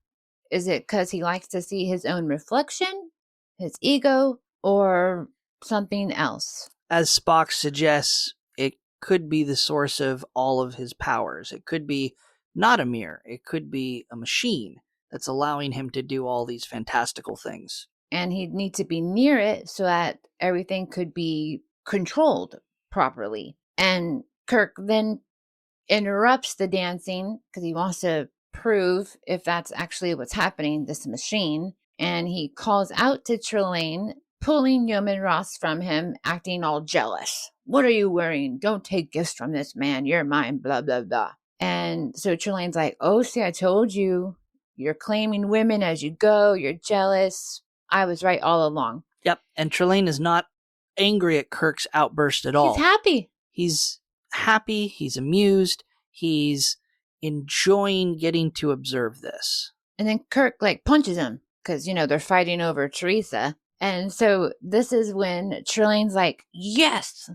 Is it because he likes to see his own reflection, his ego, or something else? As Spock suggests, it could be the source of all of his powers. It could be not a mirror. It could be a machine that's allowing him to do all these fantastical things. And he'd need to be near it so that everything could be controlled properly. And Kirk then interrupts the dancing because he wants to prove if that's actually what's happening, this machine. And he calls out to Trelane, pulling Yeoman Ross from him, acting all jealous. What are you wearing? Don't take gifts from this man. You're mine, blah, blah, blah. And so Trelane's like, oh, see, I told you. You're claiming women as you go. You're jealous. I was right all along. Yep. And Trelane is not angry at Kirk's outburst at all. He's happy. He's happy. He's amused. He's enjoying getting to observe this. And then Kirk punches him because, they're fighting over Teresa. And so this is when Trelane's like, yes,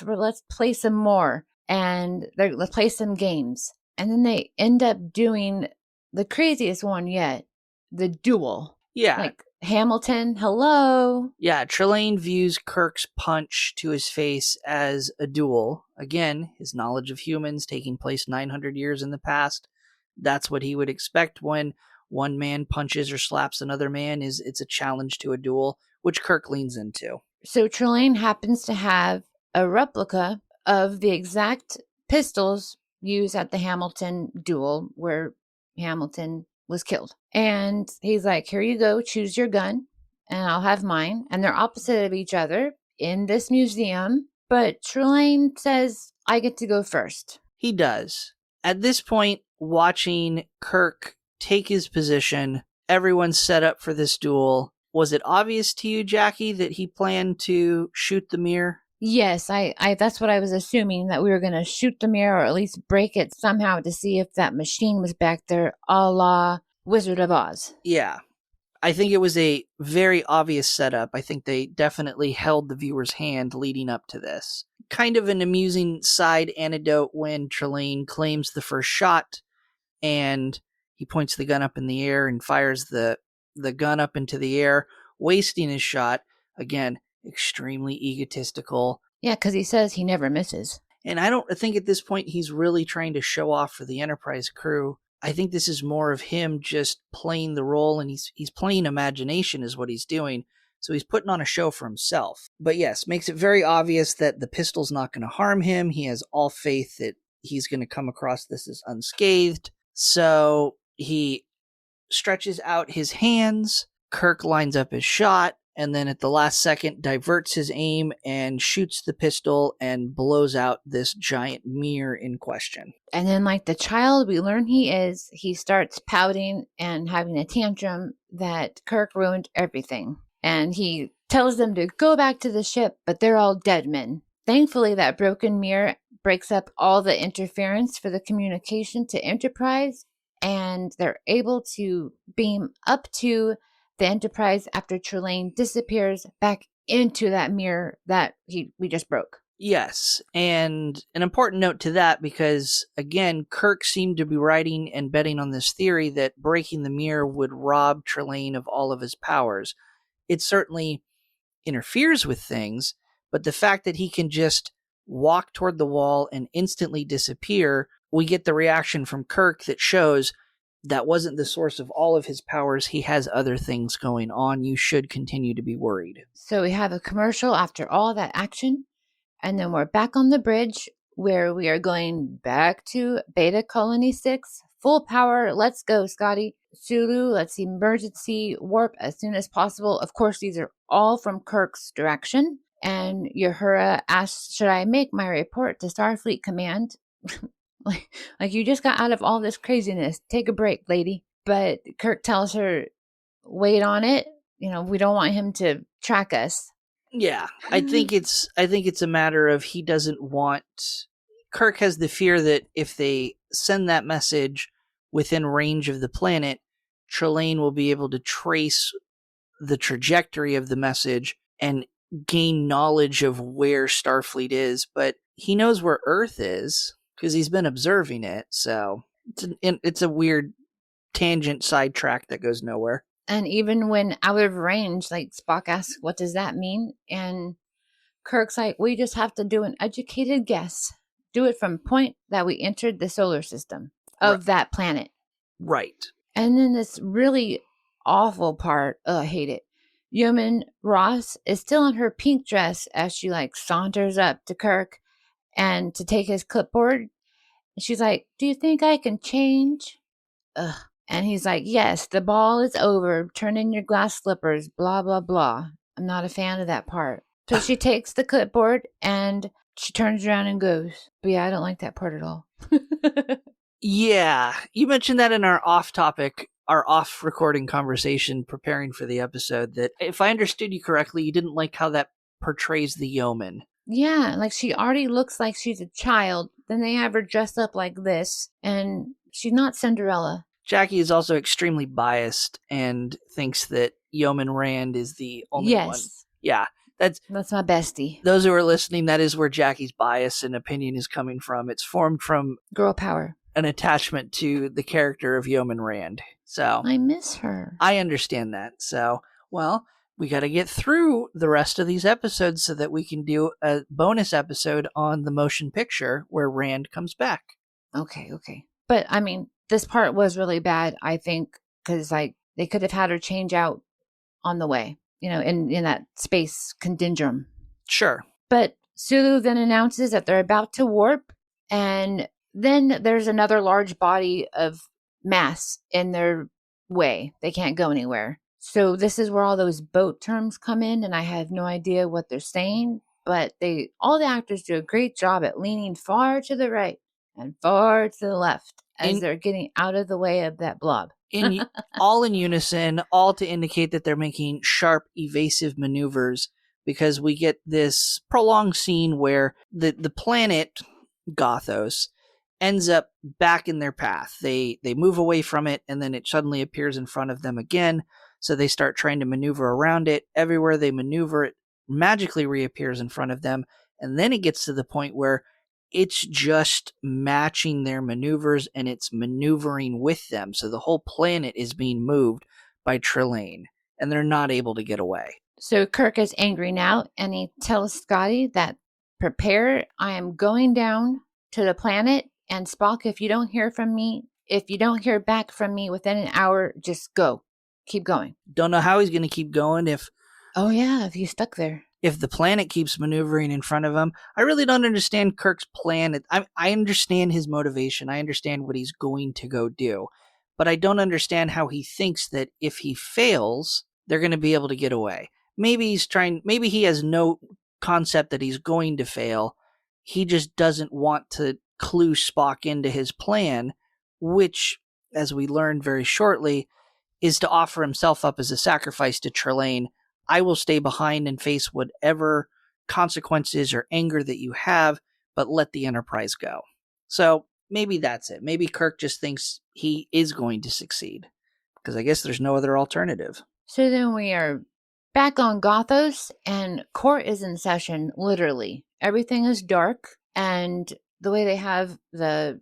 well, let's play some more. And let's play some games. And then they end up doing the craziest one yet, the duel. Yeah. Hamilton, hello. Yeah, Trelane views Kirk's punch to his face as a duel. Again, his knowledge of humans taking place 900 years in the past. That's what he would expect when one man punches or slaps another man. It's a challenge to a duel, which Kirk leans into. So Trelane happens to have a replica of the exact pistols used at the Hamilton duel where Hamilton was killed. And he's like, here you go, choose your gun, and I'll have mine. And they're opposite of each other in this museum. But Trelane says, I get to go first. He does. At this point, watching Kirk take his position, everyone's set up for this duel. Was it obvious to you, Jaci, that he planned to shoot the mirror? Yes, I that's what I was assuming, that we were going to shoot the mirror or at least break it somehow to see if that machine was back there, a la Wizard of Oz. Yeah. I think it was a very obvious setup. I think they definitely held the viewer's hand leading up to this. Kind of an amusing side anecdote when Trelane claims the first shot and he points the gun up in the air and fires the gun up into the air, wasting his shot. Again, extremely egotistical. Yeah, because he says he never misses. And I don't think at this point he's really trying to show off for the Enterprise crew. I think this is more of him just playing the role, and he's playing imagination is what he's doing. So he's putting on a show for himself. But yes, makes it very obvious that the pistol's not going to harm him. He has all faith that he's going to come across this as unscathed. So he stretches out his hands. Kirk lines up his shot, and then at the last second diverts his aim and shoots the pistol and blows out this giant mirror in question. And then, like the child we learn he starts pouting and having a tantrum that Kirk ruined everything. And he tells them to go back to the ship, but they're all dead men. Thankfully, that broken mirror breaks up all the interference for the communication to Enterprise, and they're able to beam up to the Enterprise after Trelane disappears back into that mirror that we just broke. Yes, and an important note to that, because again, Kirk seemed to be writing and betting on this theory that breaking the mirror would rob Trelane of all of his powers. It certainly interferes with things, but the fact that he can just walk toward the wall and instantly disappear, we get the reaction from Kirk that shows that wasn't the source of all of his powers. He has other things going on. You should continue to be worried. So we have a commercial after all that action, and then we're back on the bridge where we are going back to Beta Colony 6. Full power. Let's go, Scotty. Sulu, let's emergency warp as soon as possible. Of course, these are all from Kirk's direction. And Uhura asks, should I make my report to Starfleet Command? like you just got out of all this craziness. Take a break, lady. But Kirk tells her, wait on it. We don't want him to track us. Yeah, I think it's a matter of he doesn't want... Kirk has the fear that if they send that message within range of the planet, Trelane will be able to trace the trajectory of the message and gain knowledge of where Starfleet is, but he knows where Earth is because he's been observing it, so it's a weird tangent sidetrack that goes nowhere. And even when out of range, like Spock asks, what does that mean? And Kirk's like, we just have to do an educated guess. Do it from point that we entered the solar system of that planet. Right. And then this really awful part, I hate it. Yeoman Ross is still in her pink dress as she saunters up to Kirk and to take his clipboard. She's like, do you think I can change? Ugh. And he's like, yes, the ball is over. Turn in your glass slippers, blah, blah, blah. I'm not a fan of that part. So she takes the clipboard and she turns around and goes. But yeah, I don't like that part at all. Yeah, you mentioned that in our off-recording conversation preparing for the episode, that if I understood you correctly, you didn't like how that portrays the yeoman. Yeah, she already looks like she's a child. Then they have her dressed up like this, and she's not Cinderella. Jaci is also extremely biased and thinks that Yeoman Rand is the only one. Yeah, that's my bestie. Those who are listening, that is where Jackie's bias and opinion is coming from. It's formed from girl power, an attachment to the character of Yeoman Rand. So I miss her. I understand that. So, well, we got to get through the rest of these episodes so that we can do a bonus episode on the motion picture where Rand comes back. Okay. But I mean, this part was really bad, I think, because they could have had her change out on the way, in that space conundrum. Sure. But Sulu then announces that they're about to warp, and then there's another large body of mass in their way. They can't go anywhere. So this is where all those boat terms come in, and I have no idea what they're saying, but all the actors do a great job at leaning far to the right and far to the left as they're getting out of the way of that blob. All in unison, all to indicate that they're making sharp, evasive maneuvers, because we get this prolonged scene where the planet Gothos ends up back in their path. They move away from it, and then it suddenly appears in front of them again, so they start trying to maneuver around it. Everywhere they maneuver, it magically reappears in front of them, and then it gets to the point where it's just matching their maneuvers, and it's maneuvering with them. So the whole planet is being moved by Trelane, and they're not able to get away. So Kirk is angry now, and he tells Scotty that, prepare, I am going down to the planet, and Spock, if you don't hear back from me within an hour, just go. Keep going. Don't know how he's going to keep going if he's stuck there. If the planet keeps maneuvering in front of him. I really don't understand Kirk's plan. I understand his motivation. I understand what he's going to go do. But I don't understand how he thinks that if he fails, they're going to be able to get away. maybe he has no concept that he's going to fail. He just doesn't want to clue Spock into his plan, which, as we learned very shortly, is to offer himself up as a sacrifice to Trelane. I will stay behind and face whatever consequences or anger that you have, but let the Enterprise go. So maybe that's it. Maybe Kirk just thinks he is going to succeed, because I guess there's no other alternative. So then we are back on Gothos, and court is in session, literally. Everything is dark, and the way they have the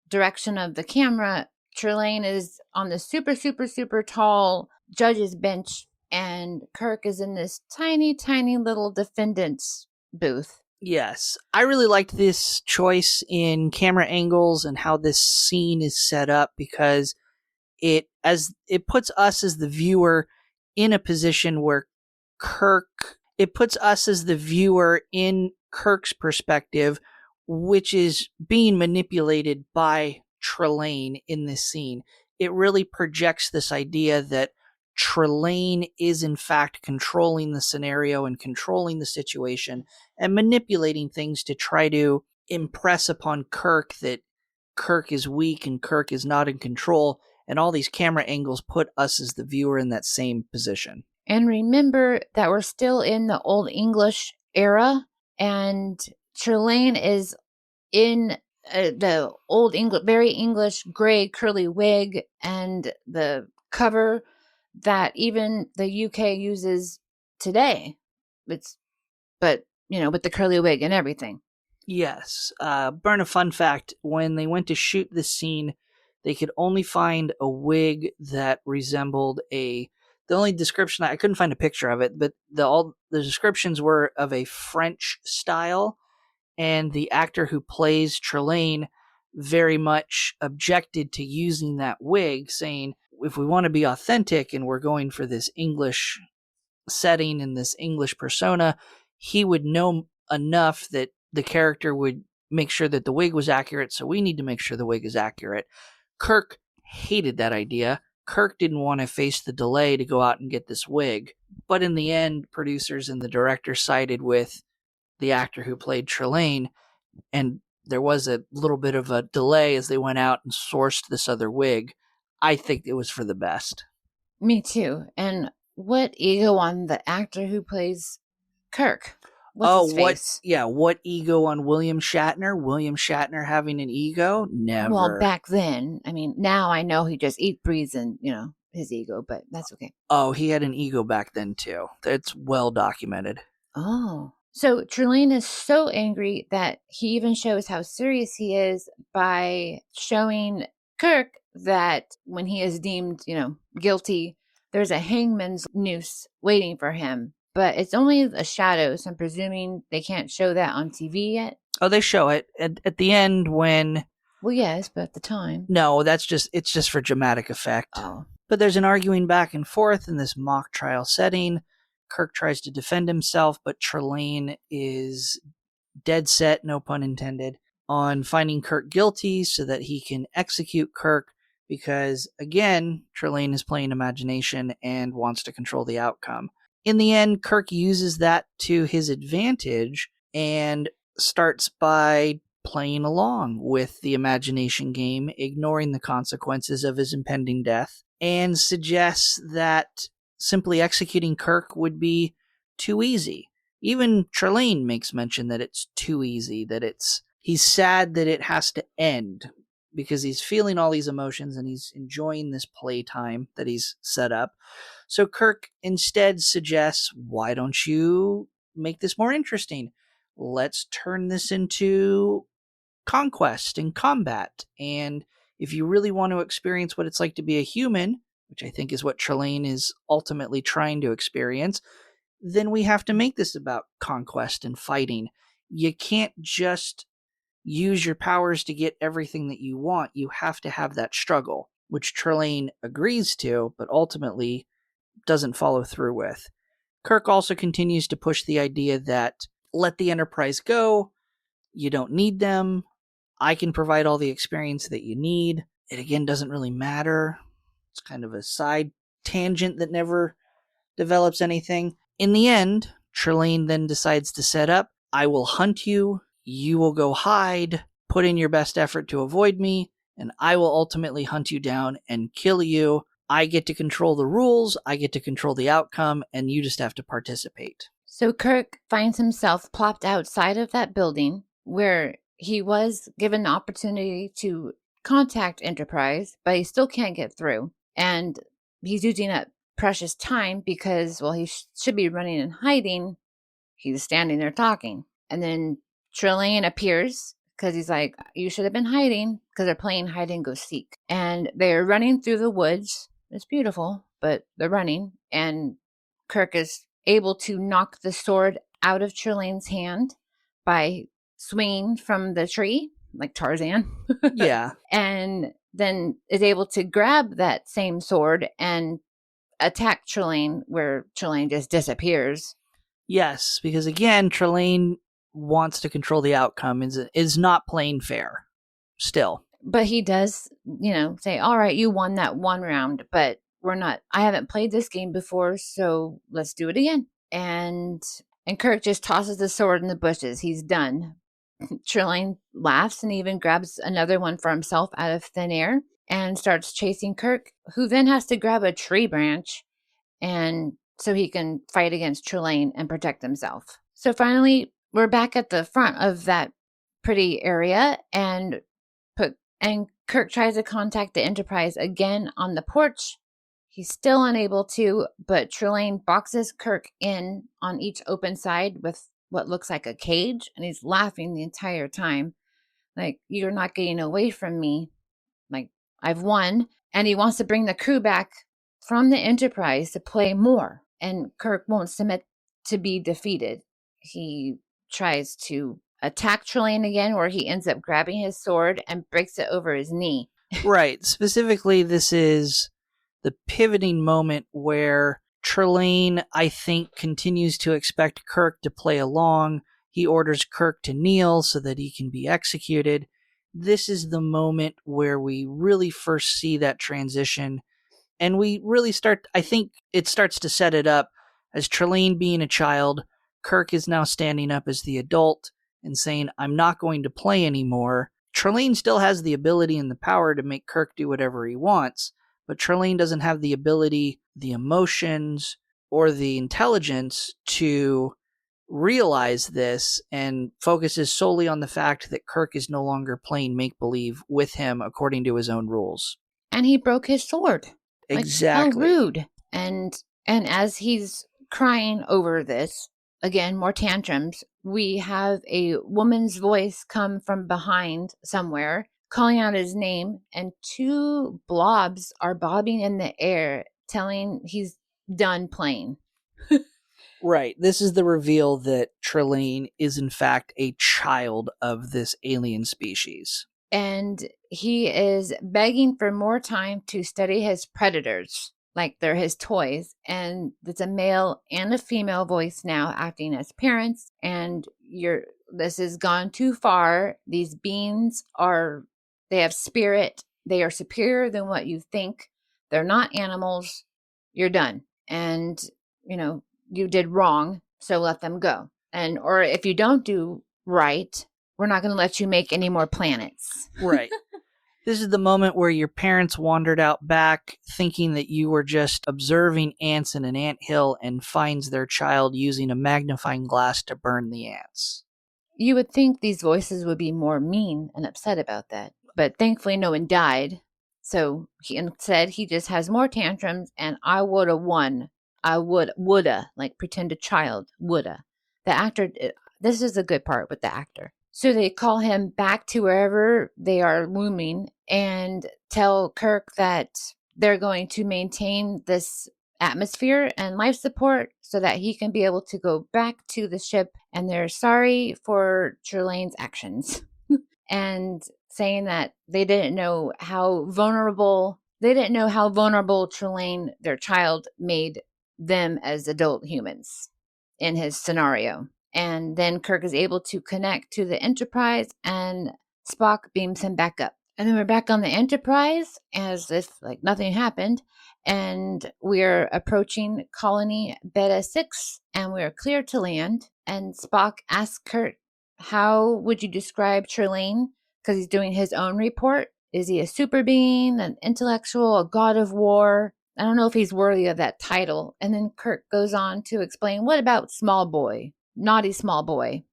direction of the camera, Trelane is on the super, super, super tall judge's bench, and Kirk is in this tiny, tiny little defendant's booth. Yes, I really liked this choice in camera angles and how this scene is set up, because it puts us as the viewer in a position where it puts us as the viewer in Kirk's perspective, which is being manipulated by Trelane in this scene. It really projects this idea that Trelane is in fact controlling the scenario and controlling the situation and manipulating things to try to impress upon Kirk that Kirk is weak and Kirk is not in control, and all these camera angles put us as the viewer in that same position. And remember that we're still in the Old English era, and Trelane is in the Old English, very English gray curly wig, and the cover that even the UK uses today. But with the curly wig and everything. Yes. Burn a fun fact. When they went to shoot this scene, they could only find a wig that resembled the only description, I couldn't find a picture of it, but all the descriptions were of a French style, and the actor who plays Trelane very much objected to using that wig, saying, if we want to be authentic and we're going for this English setting and this English persona, he would know enough that the character would make sure that the wig was accurate, so we need to make sure the wig is accurate. Kirk hated that idea. Kirk didn't want to face the delay to go out and get this wig. But in the end, producers and the director sided with the actor who played Trelane, and there was a little bit of a delay as they went out and sourced this other wig. I think it was for the best. Me too. And what ego on the actor who plays Kirk? What's his face? What ego on William Shatner? William Shatner having an ego? Never. Well, back then, I mean, now I know he just eats, breathes, and, his ego, but that's okay. Oh, he had an ego back then, too. That's well documented. Oh. So Trelane is so angry that he even shows how serious he is by showing Kirk that when he is deemed, guilty, there's a hangman's noose waiting for him. But it's only a shadow, so I'm presuming they can't show that on TV yet. Oh, they show it at the end when... Well, yes, but at the time. No, it's just for dramatic effect. Oh. But there's an arguing back and forth in this mock trial setting. Kirk tries to defend himself, but Trelane is dead set, no pun intended, on finding Kirk guilty so that he can execute Kirk, because, again, Trelane is playing imagination and wants to control the outcome. In the end, Kirk uses that to his advantage and starts by playing along with the imagination game, ignoring the consequences of his impending death, and suggests that simply executing Kirk would be too easy. Even Trelane makes mention that it's too easy, that he's sad that it has to end, because he's feeling all these emotions and he's enjoying this playtime that he's set up. So Kirk instead suggests, why don't you make this more interesting? Let's turn this into conquest and combat. And if you really want to experience what it's like to be a human, which I think is what Trelane is ultimately trying to experience, then we have to make this about conquest and fighting. You can't just use your powers to get everything that you want. You have to have that struggle, which Trelane agrees to, but ultimately doesn't follow through with. Kirk also continues to push the idea that let the Enterprise go, you don't need them, I can provide all the experience that you need. It again doesn't really matter. It's kind of a side tangent that never develops anything. In the end, Trelane then decides to set up. I will hunt you. You will go hide, put in your best effort to avoid me, and I will ultimately hunt you down and kill you. I get to control the rules, I get to control the outcome, and you just have to participate. So Kirk finds himself plopped outside of that building where he was given the opportunity to contact Enterprise, but he still can't get through. And he's using up precious time because, well, he should be running and hiding. He's standing there talking. And then Trelane appears because he's like, you should have been hiding, because they're playing hide and go seek. And they're running through the woods. It's beautiful, but they're running. And Kirk is able to knock the sword out of Trelane's hand by swinging from the tree, like Tarzan. Yeah. And then is able to grab that same sword and attack Trelane, where Trelane just disappears. Yes, because again, Trelane wants to control the outcome, is not playing fair. Still. But he does, say, all right, you won that one round, but I haven't played this game before, so let's do it again. And Kirk just tosses the sword in the bushes. He's done. Trelane laughs and even grabs another one for himself out of thin air and starts chasing Kirk, who then has to grab a tree branch and so he can fight against Trelane and protect himself. So finally, we're back at the front of that pretty area, and Kirk tries to contact the Enterprise again on the porch. He's still unable to, but Trelane boxes Kirk in on each open side with what looks like a cage, and he's laughing the entire time. Like, you're not getting away from me. Like, I've won. And he wants to bring the crew back from the Enterprise to play more. And Kirk won't submit to be defeated. He tries to attack Trelane again, where he ends up grabbing his sword and breaks it over his knee. Right. Specifically, this is the pivoting moment where Trelane, I think, continues to expect Kirk to play along. He orders Kirk to kneel so that he can be executed. This is the moment where we really first see that transition. And we really I think it starts to set it up as Trelane being a child. Kirk is now standing up as the adult and saying, I'm not going to play anymore. Trelane still has the ability and the power to make Kirk do whatever he wants, but Trelane doesn't have the ability, the emotions, or the intelligence to realize this, and focuses solely on the fact that Kirk is no longer playing make-believe with him according to his own rules. And he broke his sword. Exactly. Like, how rude. And as he's crying over this, again, more tantrums, we have a woman's voice come from behind somewhere, calling out his name, and two blobs are bobbing in the air, telling he's done playing. Right. This is the reveal that Trelane is in fact a child of this alien species. And he is begging for more time to study his predators, like they're his toys. And it's a male and a female voice now acting as parents. And this has gone too far. These beings they have spirit. They are superior than what you think. They're not animals. You're done. And, you did wrong, so let them go. Or if you don't do right, we're not going to let you make any more planets. Right. This is the moment where your parents wandered out back thinking that you were just observing ants in an anthill, and finds their child using a magnifying glass to burn the ants. You would think these voices would be more mean and upset about that, but thankfully no one died. So instead he just has more tantrums, and I woulda won. I woulda, like pretend a child, woulda. The actor, this is a good part with the actor. So they call him back to wherever they are looming and tell Kirk that they're going to maintain this atmosphere and life support so that he can be able to go back to the ship. And they're sorry for Trelane's actions and saying that they didn't know how vulnerable Trelane, their child, made them as adult humans in his scenario. And then Kirk is able to connect to the Enterprise, and Spock beams him back up. And then we're back on the Enterprise as if like nothing happened. and we're approaching colony Beta 6, and we're clear to land. And Spock asks Kirk, how would you describe Trelane? Because he's doing his own report. Is he a super being, an intellectual, a god of war? I don't know if he's worthy of that title. And then Kirk goes on to explain, what about small boy? Naughty small boy.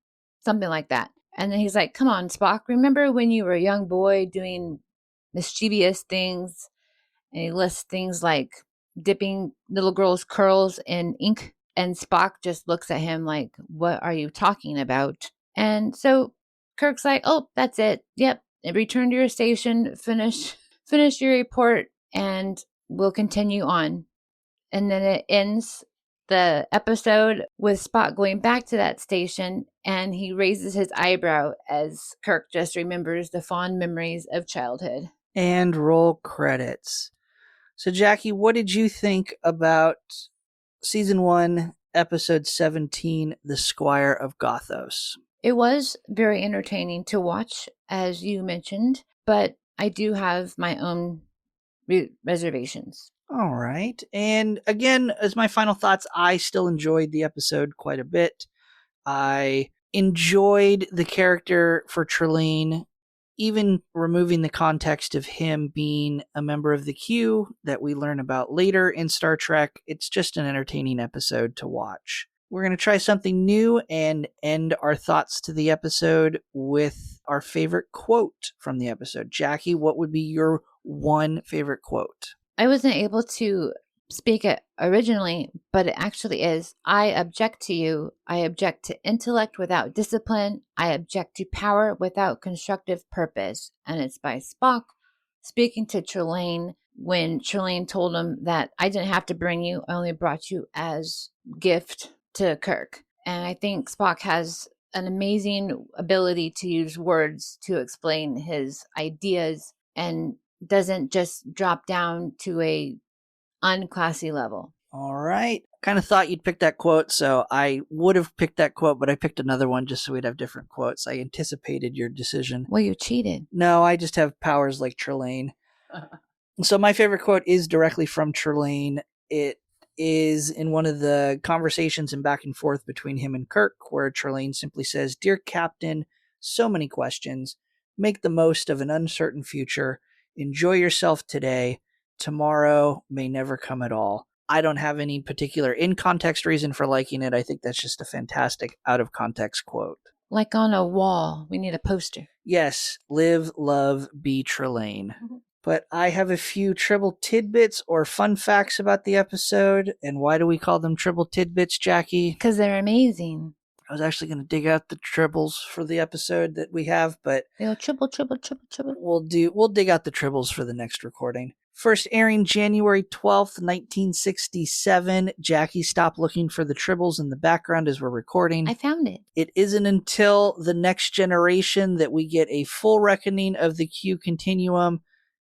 Something like that. And then he's like, come on, Spock, remember when you were a young boy doing mischievous things? And he lists things like dipping little girls' curls in ink. And Spock just looks at him like, what are you talking about? And so Kirk's like, oh, that's it. Yep. Return to your station, finish your report, and we'll continue on. And then it ends the episode with Spock going back to that station, and he raises his eyebrow as Kirk just remembers the fond memories of childhood. And roll credits. So, Jackie, what did you think about Season 1, Episode 17, The Squire of Gothos? It was very entertaining to watch, as you mentioned, but I do have my own reservations. All right. And again, as my final thoughts, I still enjoyed the episode quite a bit. I enjoyed the character for Trelane, even removing the context of him being a member of the Q that we learn about later in Star Trek. It's just an entertaining episode to watch. We're going to try something new and end our thoughts to the episode with our favorite quote from the episode. Jackie, what would be your one favorite quote? I wasn't able to speak it originally, but it actually is, I object to you. I object to intellect without discipline. I object to power without constructive purpose. And it's by Spock speaking to Trelane when Trelane told him that I didn't have to bring you, I only brought you as gift to Kirk. And I think Spock has an amazing ability to use words to explain his ideas and doesn't just drop down to a unclassy level. All right. Kind of thought you'd pick that quote, so I would have picked that quote, but I picked another one just so we'd have different quotes. I anticipated your decision. Well, you cheated. No, I just have powers like Trelane. So my favorite quote is directly from Trelane. It is in one of the conversations and back and forth between him and Kirk, where Trelane simply says, "Dear Captain, so many questions. Make the most of an uncertain future. Enjoy yourself today. Tomorrow may never come at all." I don't have any particular in-context reason for liking it. I think that's just a fantastic out-of-context quote. Like on a wall. We need a poster. Yes, live, love, be Trelane. But I have a few Tribble tidbits or fun facts about the episode. And why do we call them Tribble tidbits, Jackie? Because they're amazing. I was actually going to dig out the tribbles for the episode that we have, but They'll tribble. we'll dig out the tribbles for the next recording. First airing January 12th, 1967. Jackie, stop looking for the tribbles in the background as we're recording. I found it. It isn't until The Next Generation that we get a full reckoning of the Q continuum,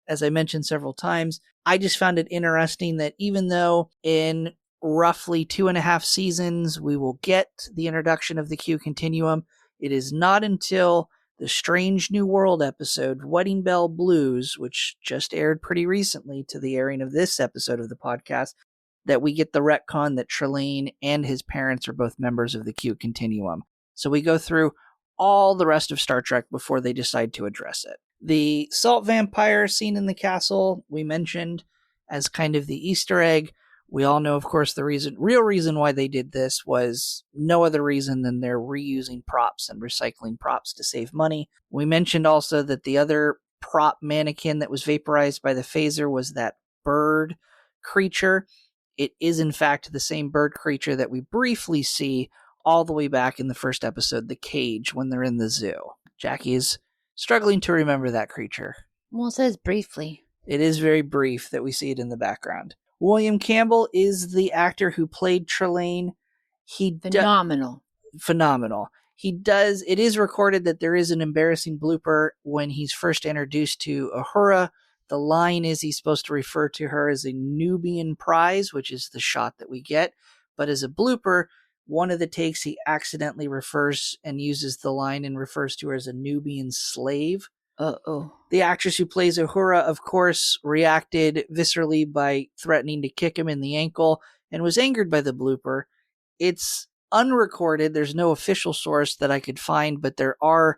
as I mentioned several times. I just found it interesting that even though in roughly 2.5 seasons we will get the introduction of the Q continuum, it is not until the Strange New World episode, Wedding Bell Blues, which just aired pretty recently to the airing of this episode of the podcast, that we get the retcon that Trelane and his parents are both members of the Q continuum. So we go through all the rest of Star Trek before they decide to address it. The salt vampire scene in the castle we mentioned as kind of the Easter egg. We all know, of course, the real reason why they did this was no other reason than they're reusing props and recycling props to save money. We mentioned also that the other prop mannequin that was vaporized by the phaser was that bird creature. It is, in fact, the same bird creature that we briefly see all the way back in the first episode, The Cage, when they're in the zoo. Jackie is struggling to remember that creature. Well, it says briefly. It is very brief that we see it in the background. William Campbell is the actor who played Trelane. Phenomenal. Phenomenal. It is recorded that there is an embarrassing blooper when he's first introduced to Uhura. The line is he's supposed to refer to her as a Nubian prize, which is the shot that we get. But as a blooper, one of the takes he accidentally refers and uses the line and refers to her as a Nubian slave. Uh-oh. The actress who plays Uhura, of course, reacted viscerally by threatening to kick him in the ankle and was angered by the blooper. It's unrecorded. There's no official source that I could find, but I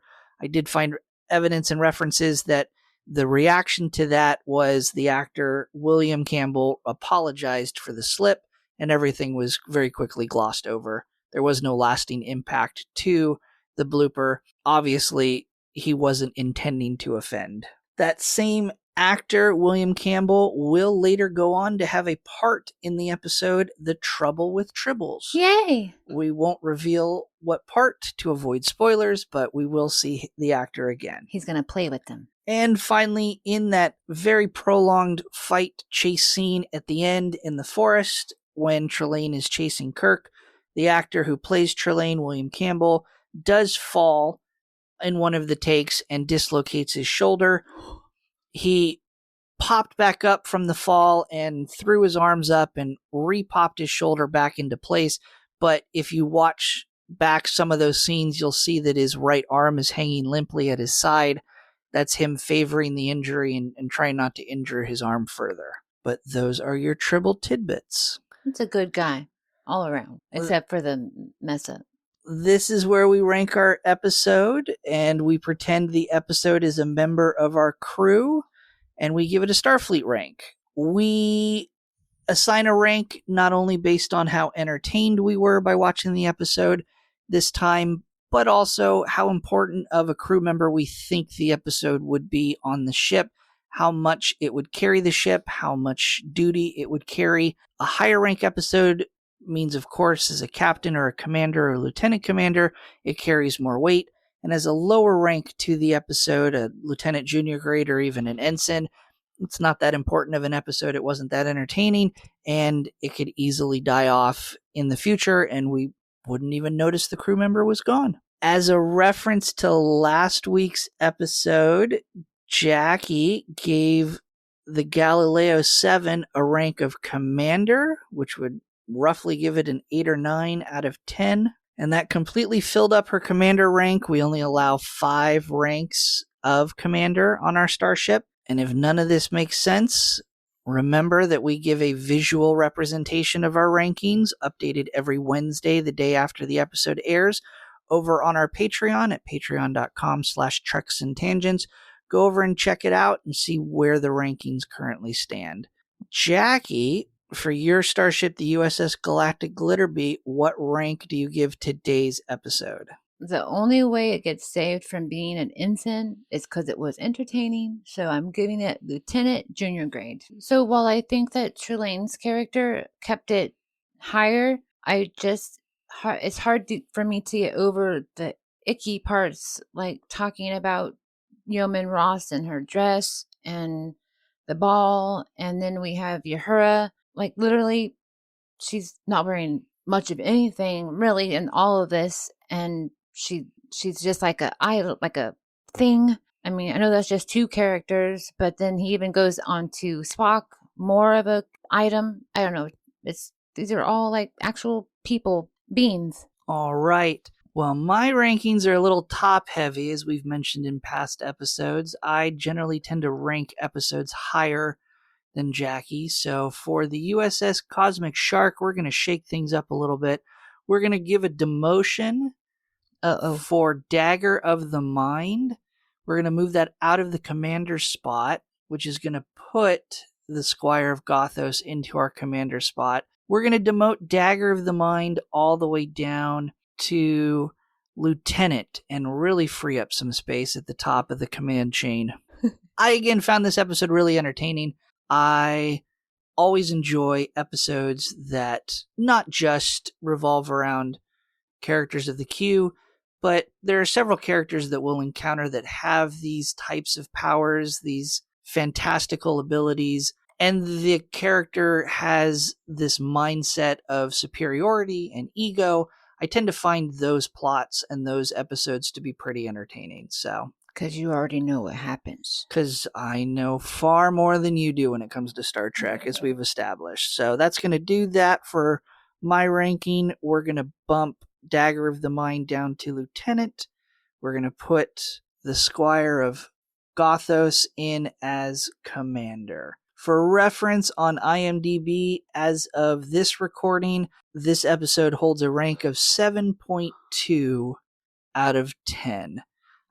did find evidence and references that the reaction to that was the actor William Campbell apologized for the slip, and everything was very quickly glossed over. There was no lasting impact to the blooper. Obviously, he wasn't intending to offend. That same actor, William Campbell, will later go on to have a part in the episode The Trouble with Tribbles. Yay! We won't reveal what part to avoid spoilers, but we will see the actor again. He's going to play with them. And finally, in that very prolonged fight chase scene at the end in the forest, when Trelane is chasing Kirk, the actor who plays Trelane, William Campbell, does fall in one of the takes and dislocates his shoulder. He popped back up from the fall and threw his arms up and re-popped his shoulder back into place. But if you watch back some of those scenes, you'll see that his right arm is hanging limply at his side. That's him favoring the injury and trying not to injure his arm further. But those are your Tribble tidbits. It's a good guy all around, except for the mess up. This is where we rank our episode, and we pretend the episode is a member of our crew, and we give it a Starfleet rank. We assign a rank not only based on how entertained we were by watching the episode this time, but also how important of a crew member we think the episode would be on the ship, how much it would carry the ship, how much duty it would carry. A higher rank episode means, of course, as a captain or a commander or a lieutenant commander, it carries more weight. And as a lower rank to the episode, a lieutenant junior grade or even an ensign, it's not that important of an episode. It wasn't that entertaining, and it could easily die off in the future, and we wouldn't even notice the crew member was gone. As a reference to last week's episode, Jaci gave the Galileo 7 a rank of commander, which would roughly give it an 8 or 9 out of 10. And that completely filled up her commander rank. We only allow 5 ranks of commander on our starship. And if none of this makes sense, remember that we give a visual representation of our rankings, updated every Wednesday, the day after the episode airs, over on our Patreon at patreon.com/treksandtangents. Go over and check it out and see where the rankings currently stand. Jackie, for your starship, the USS Galactic Glitterbee, what rank do you give today's episode? The only way it gets saved from being an ensign is because it was entertaining, so I'm giving it lieutenant junior grade. So while I think that Trelane's character kept it higher, it's hard for me to get over the icky parts, like talking about Yeoman Ross and her dress and the ball, and then we have Uhura. Like, literally, she's not wearing much of anything really in all of this, and she's just like a thing. I mean, I know that's just 2 characters, but then he even goes on to Spock, more of a item. I don't know. These are all like actual people, beings. All right. Well, my rankings are a little top heavy, as we've mentioned in past episodes. I generally tend to rank episodes higher than Jackie. So for the USS Cosmic Shark, we're going to shake things up a little bit. We're going to give a demotion for Dagger of the Mind. We're going to move that out of the commander spot, which is going to put the Squire of Gothos into our commander spot. We're going to demote Dagger of the Mind all the way down to Lieutenant and really free up some space at the top of the command chain. I, again, found this episode really entertaining. I always enjoy episodes that not just revolve around characters of the queue, but there are several characters that we'll encounter that have these types of powers, these fantastical abilities, and the character has this mindset of superiority and ego. I tend to find those plots and those episodes to be pretty entertaining. So, because you already know what happens. Because I know far more than you do when it comes to Star Trek, as we've established. So that's going to do that for my ranking. We're going to bump Dagger of the Mind down to Lieutenant. We're going to put the Squire of Gothos in as commander. For reference on IMDb, as of this recording, this episode holds a rank of 7.2 out of 10.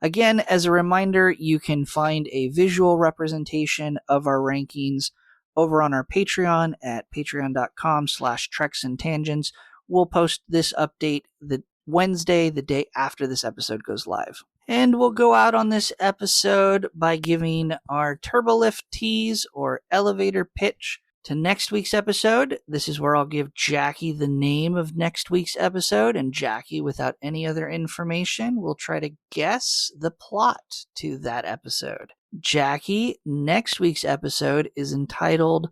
Again, as a reminder, you can find a visual representation of our rankings over on our Patreon at patreon.com/treksandtangents. We'll post this update the Wednesday, the day after this episode goes live. And we'll go out on this episode by giving our turbolift tease or elevator pitch to next week's episode. This is where I'll give Jaci the name of next week's episode, and Jaci, without any other information, will try to guess the plot to that episode. Jaci, next week's episode is entitled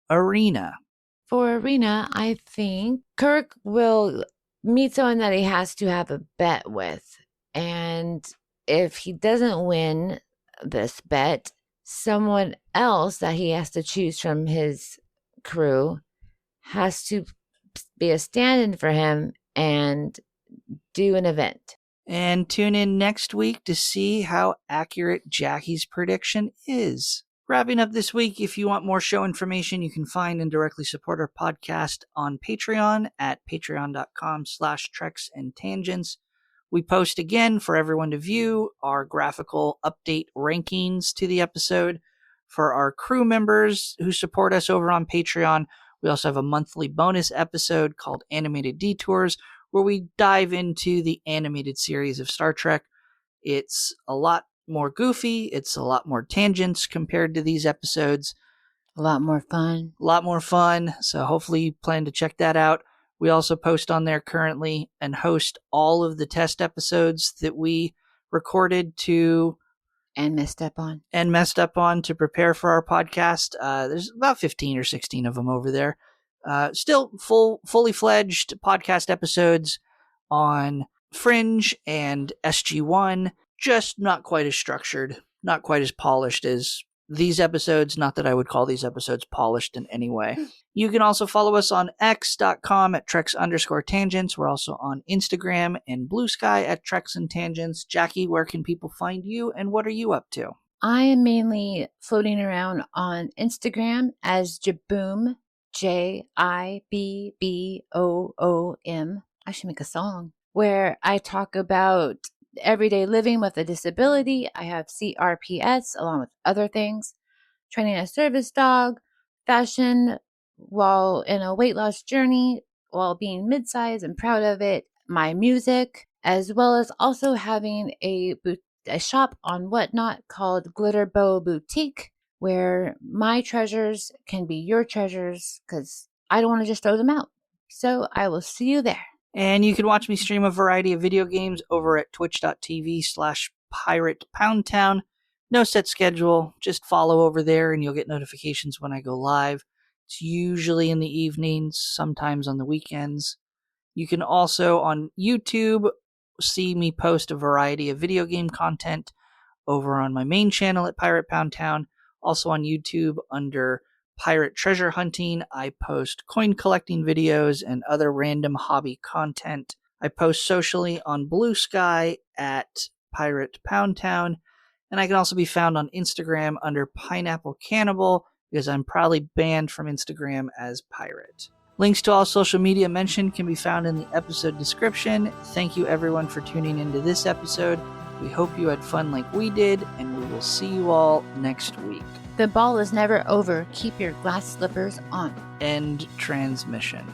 Arena. For Arena, I think Kirk will meet someone that he has to have a bet with. And if he doesn't win this bet, someone else that he has to choose from his crew has to be a stand-in for him and do an event. And tune in next week to see how accurate Jaci's prediction is. Wrapping up this week, if you want more show information, you can find and directly support our podcast on Patreon at patreon.com/treksandtangents. We post again for everyone to view our graphical update rankings to the episode. For our crew members who support us over on Patreon, we also have a monthly bonus episode called Animated Detours, where we dive into the animated series of Star Trek. It's a lot more goofy. It's a lot more tangents compared to these episodes. A lot more fun. So hopefully you plan to check that out. We also post on there currently and host all of the test episodes that we recorded and messed up on to prepare for our podcast. There's about 15 or 16 of them over there. Still fully fledged podcast episodes on Fringe and SG1, just not quite as structured, not quite as polished as these episodes. Not that I would call these episodes polished in any way. You can also follow us on x.com at treks_tangents. We're also on Instagram and Blue Sky at Treks and Tangents. Jaci, where can people find you and what are you up to? I am mainly floating around on Instagram as Jaboom, JIBBOOM. I should make a song where I talk about everyday living with a disability. I have CRPS along with other things, training a service dog, fashion while in a weight loss journey, while being mid-sized and proud of it, my music, as well as also having a shop on Whatnot called Glitter Bow Boutique, where my treasures can be your treasures because I don't want to just throw them out. So I will see you there. And you can watch me stream a variety of video games over at twitch.tv/PiratePoundtown. No set schedule, just follow over there and you'll get notifications when I go live. It's usually in the evenings, sometimes on the weekends. You can also on YouTube see me post a variety of video game content over on my main channel at Pirate Pound Town. Also on YouTube under Pirate Treasure Hunting, I post coin collecting videos and other random hobby content. I post socially on Blue Sky at Pirate Pound Town, and I can also be found on Instagram under Pineapple Cannibal because I'm proudly banned from Instagram as Pirate. Links to all social media mentioned can be found in the episode description. Thank you everyone for tuning into this episode. We hope you had fun like we did, and we will see you all next week. The ball is never over. Keep your glass slippers on. End transmission.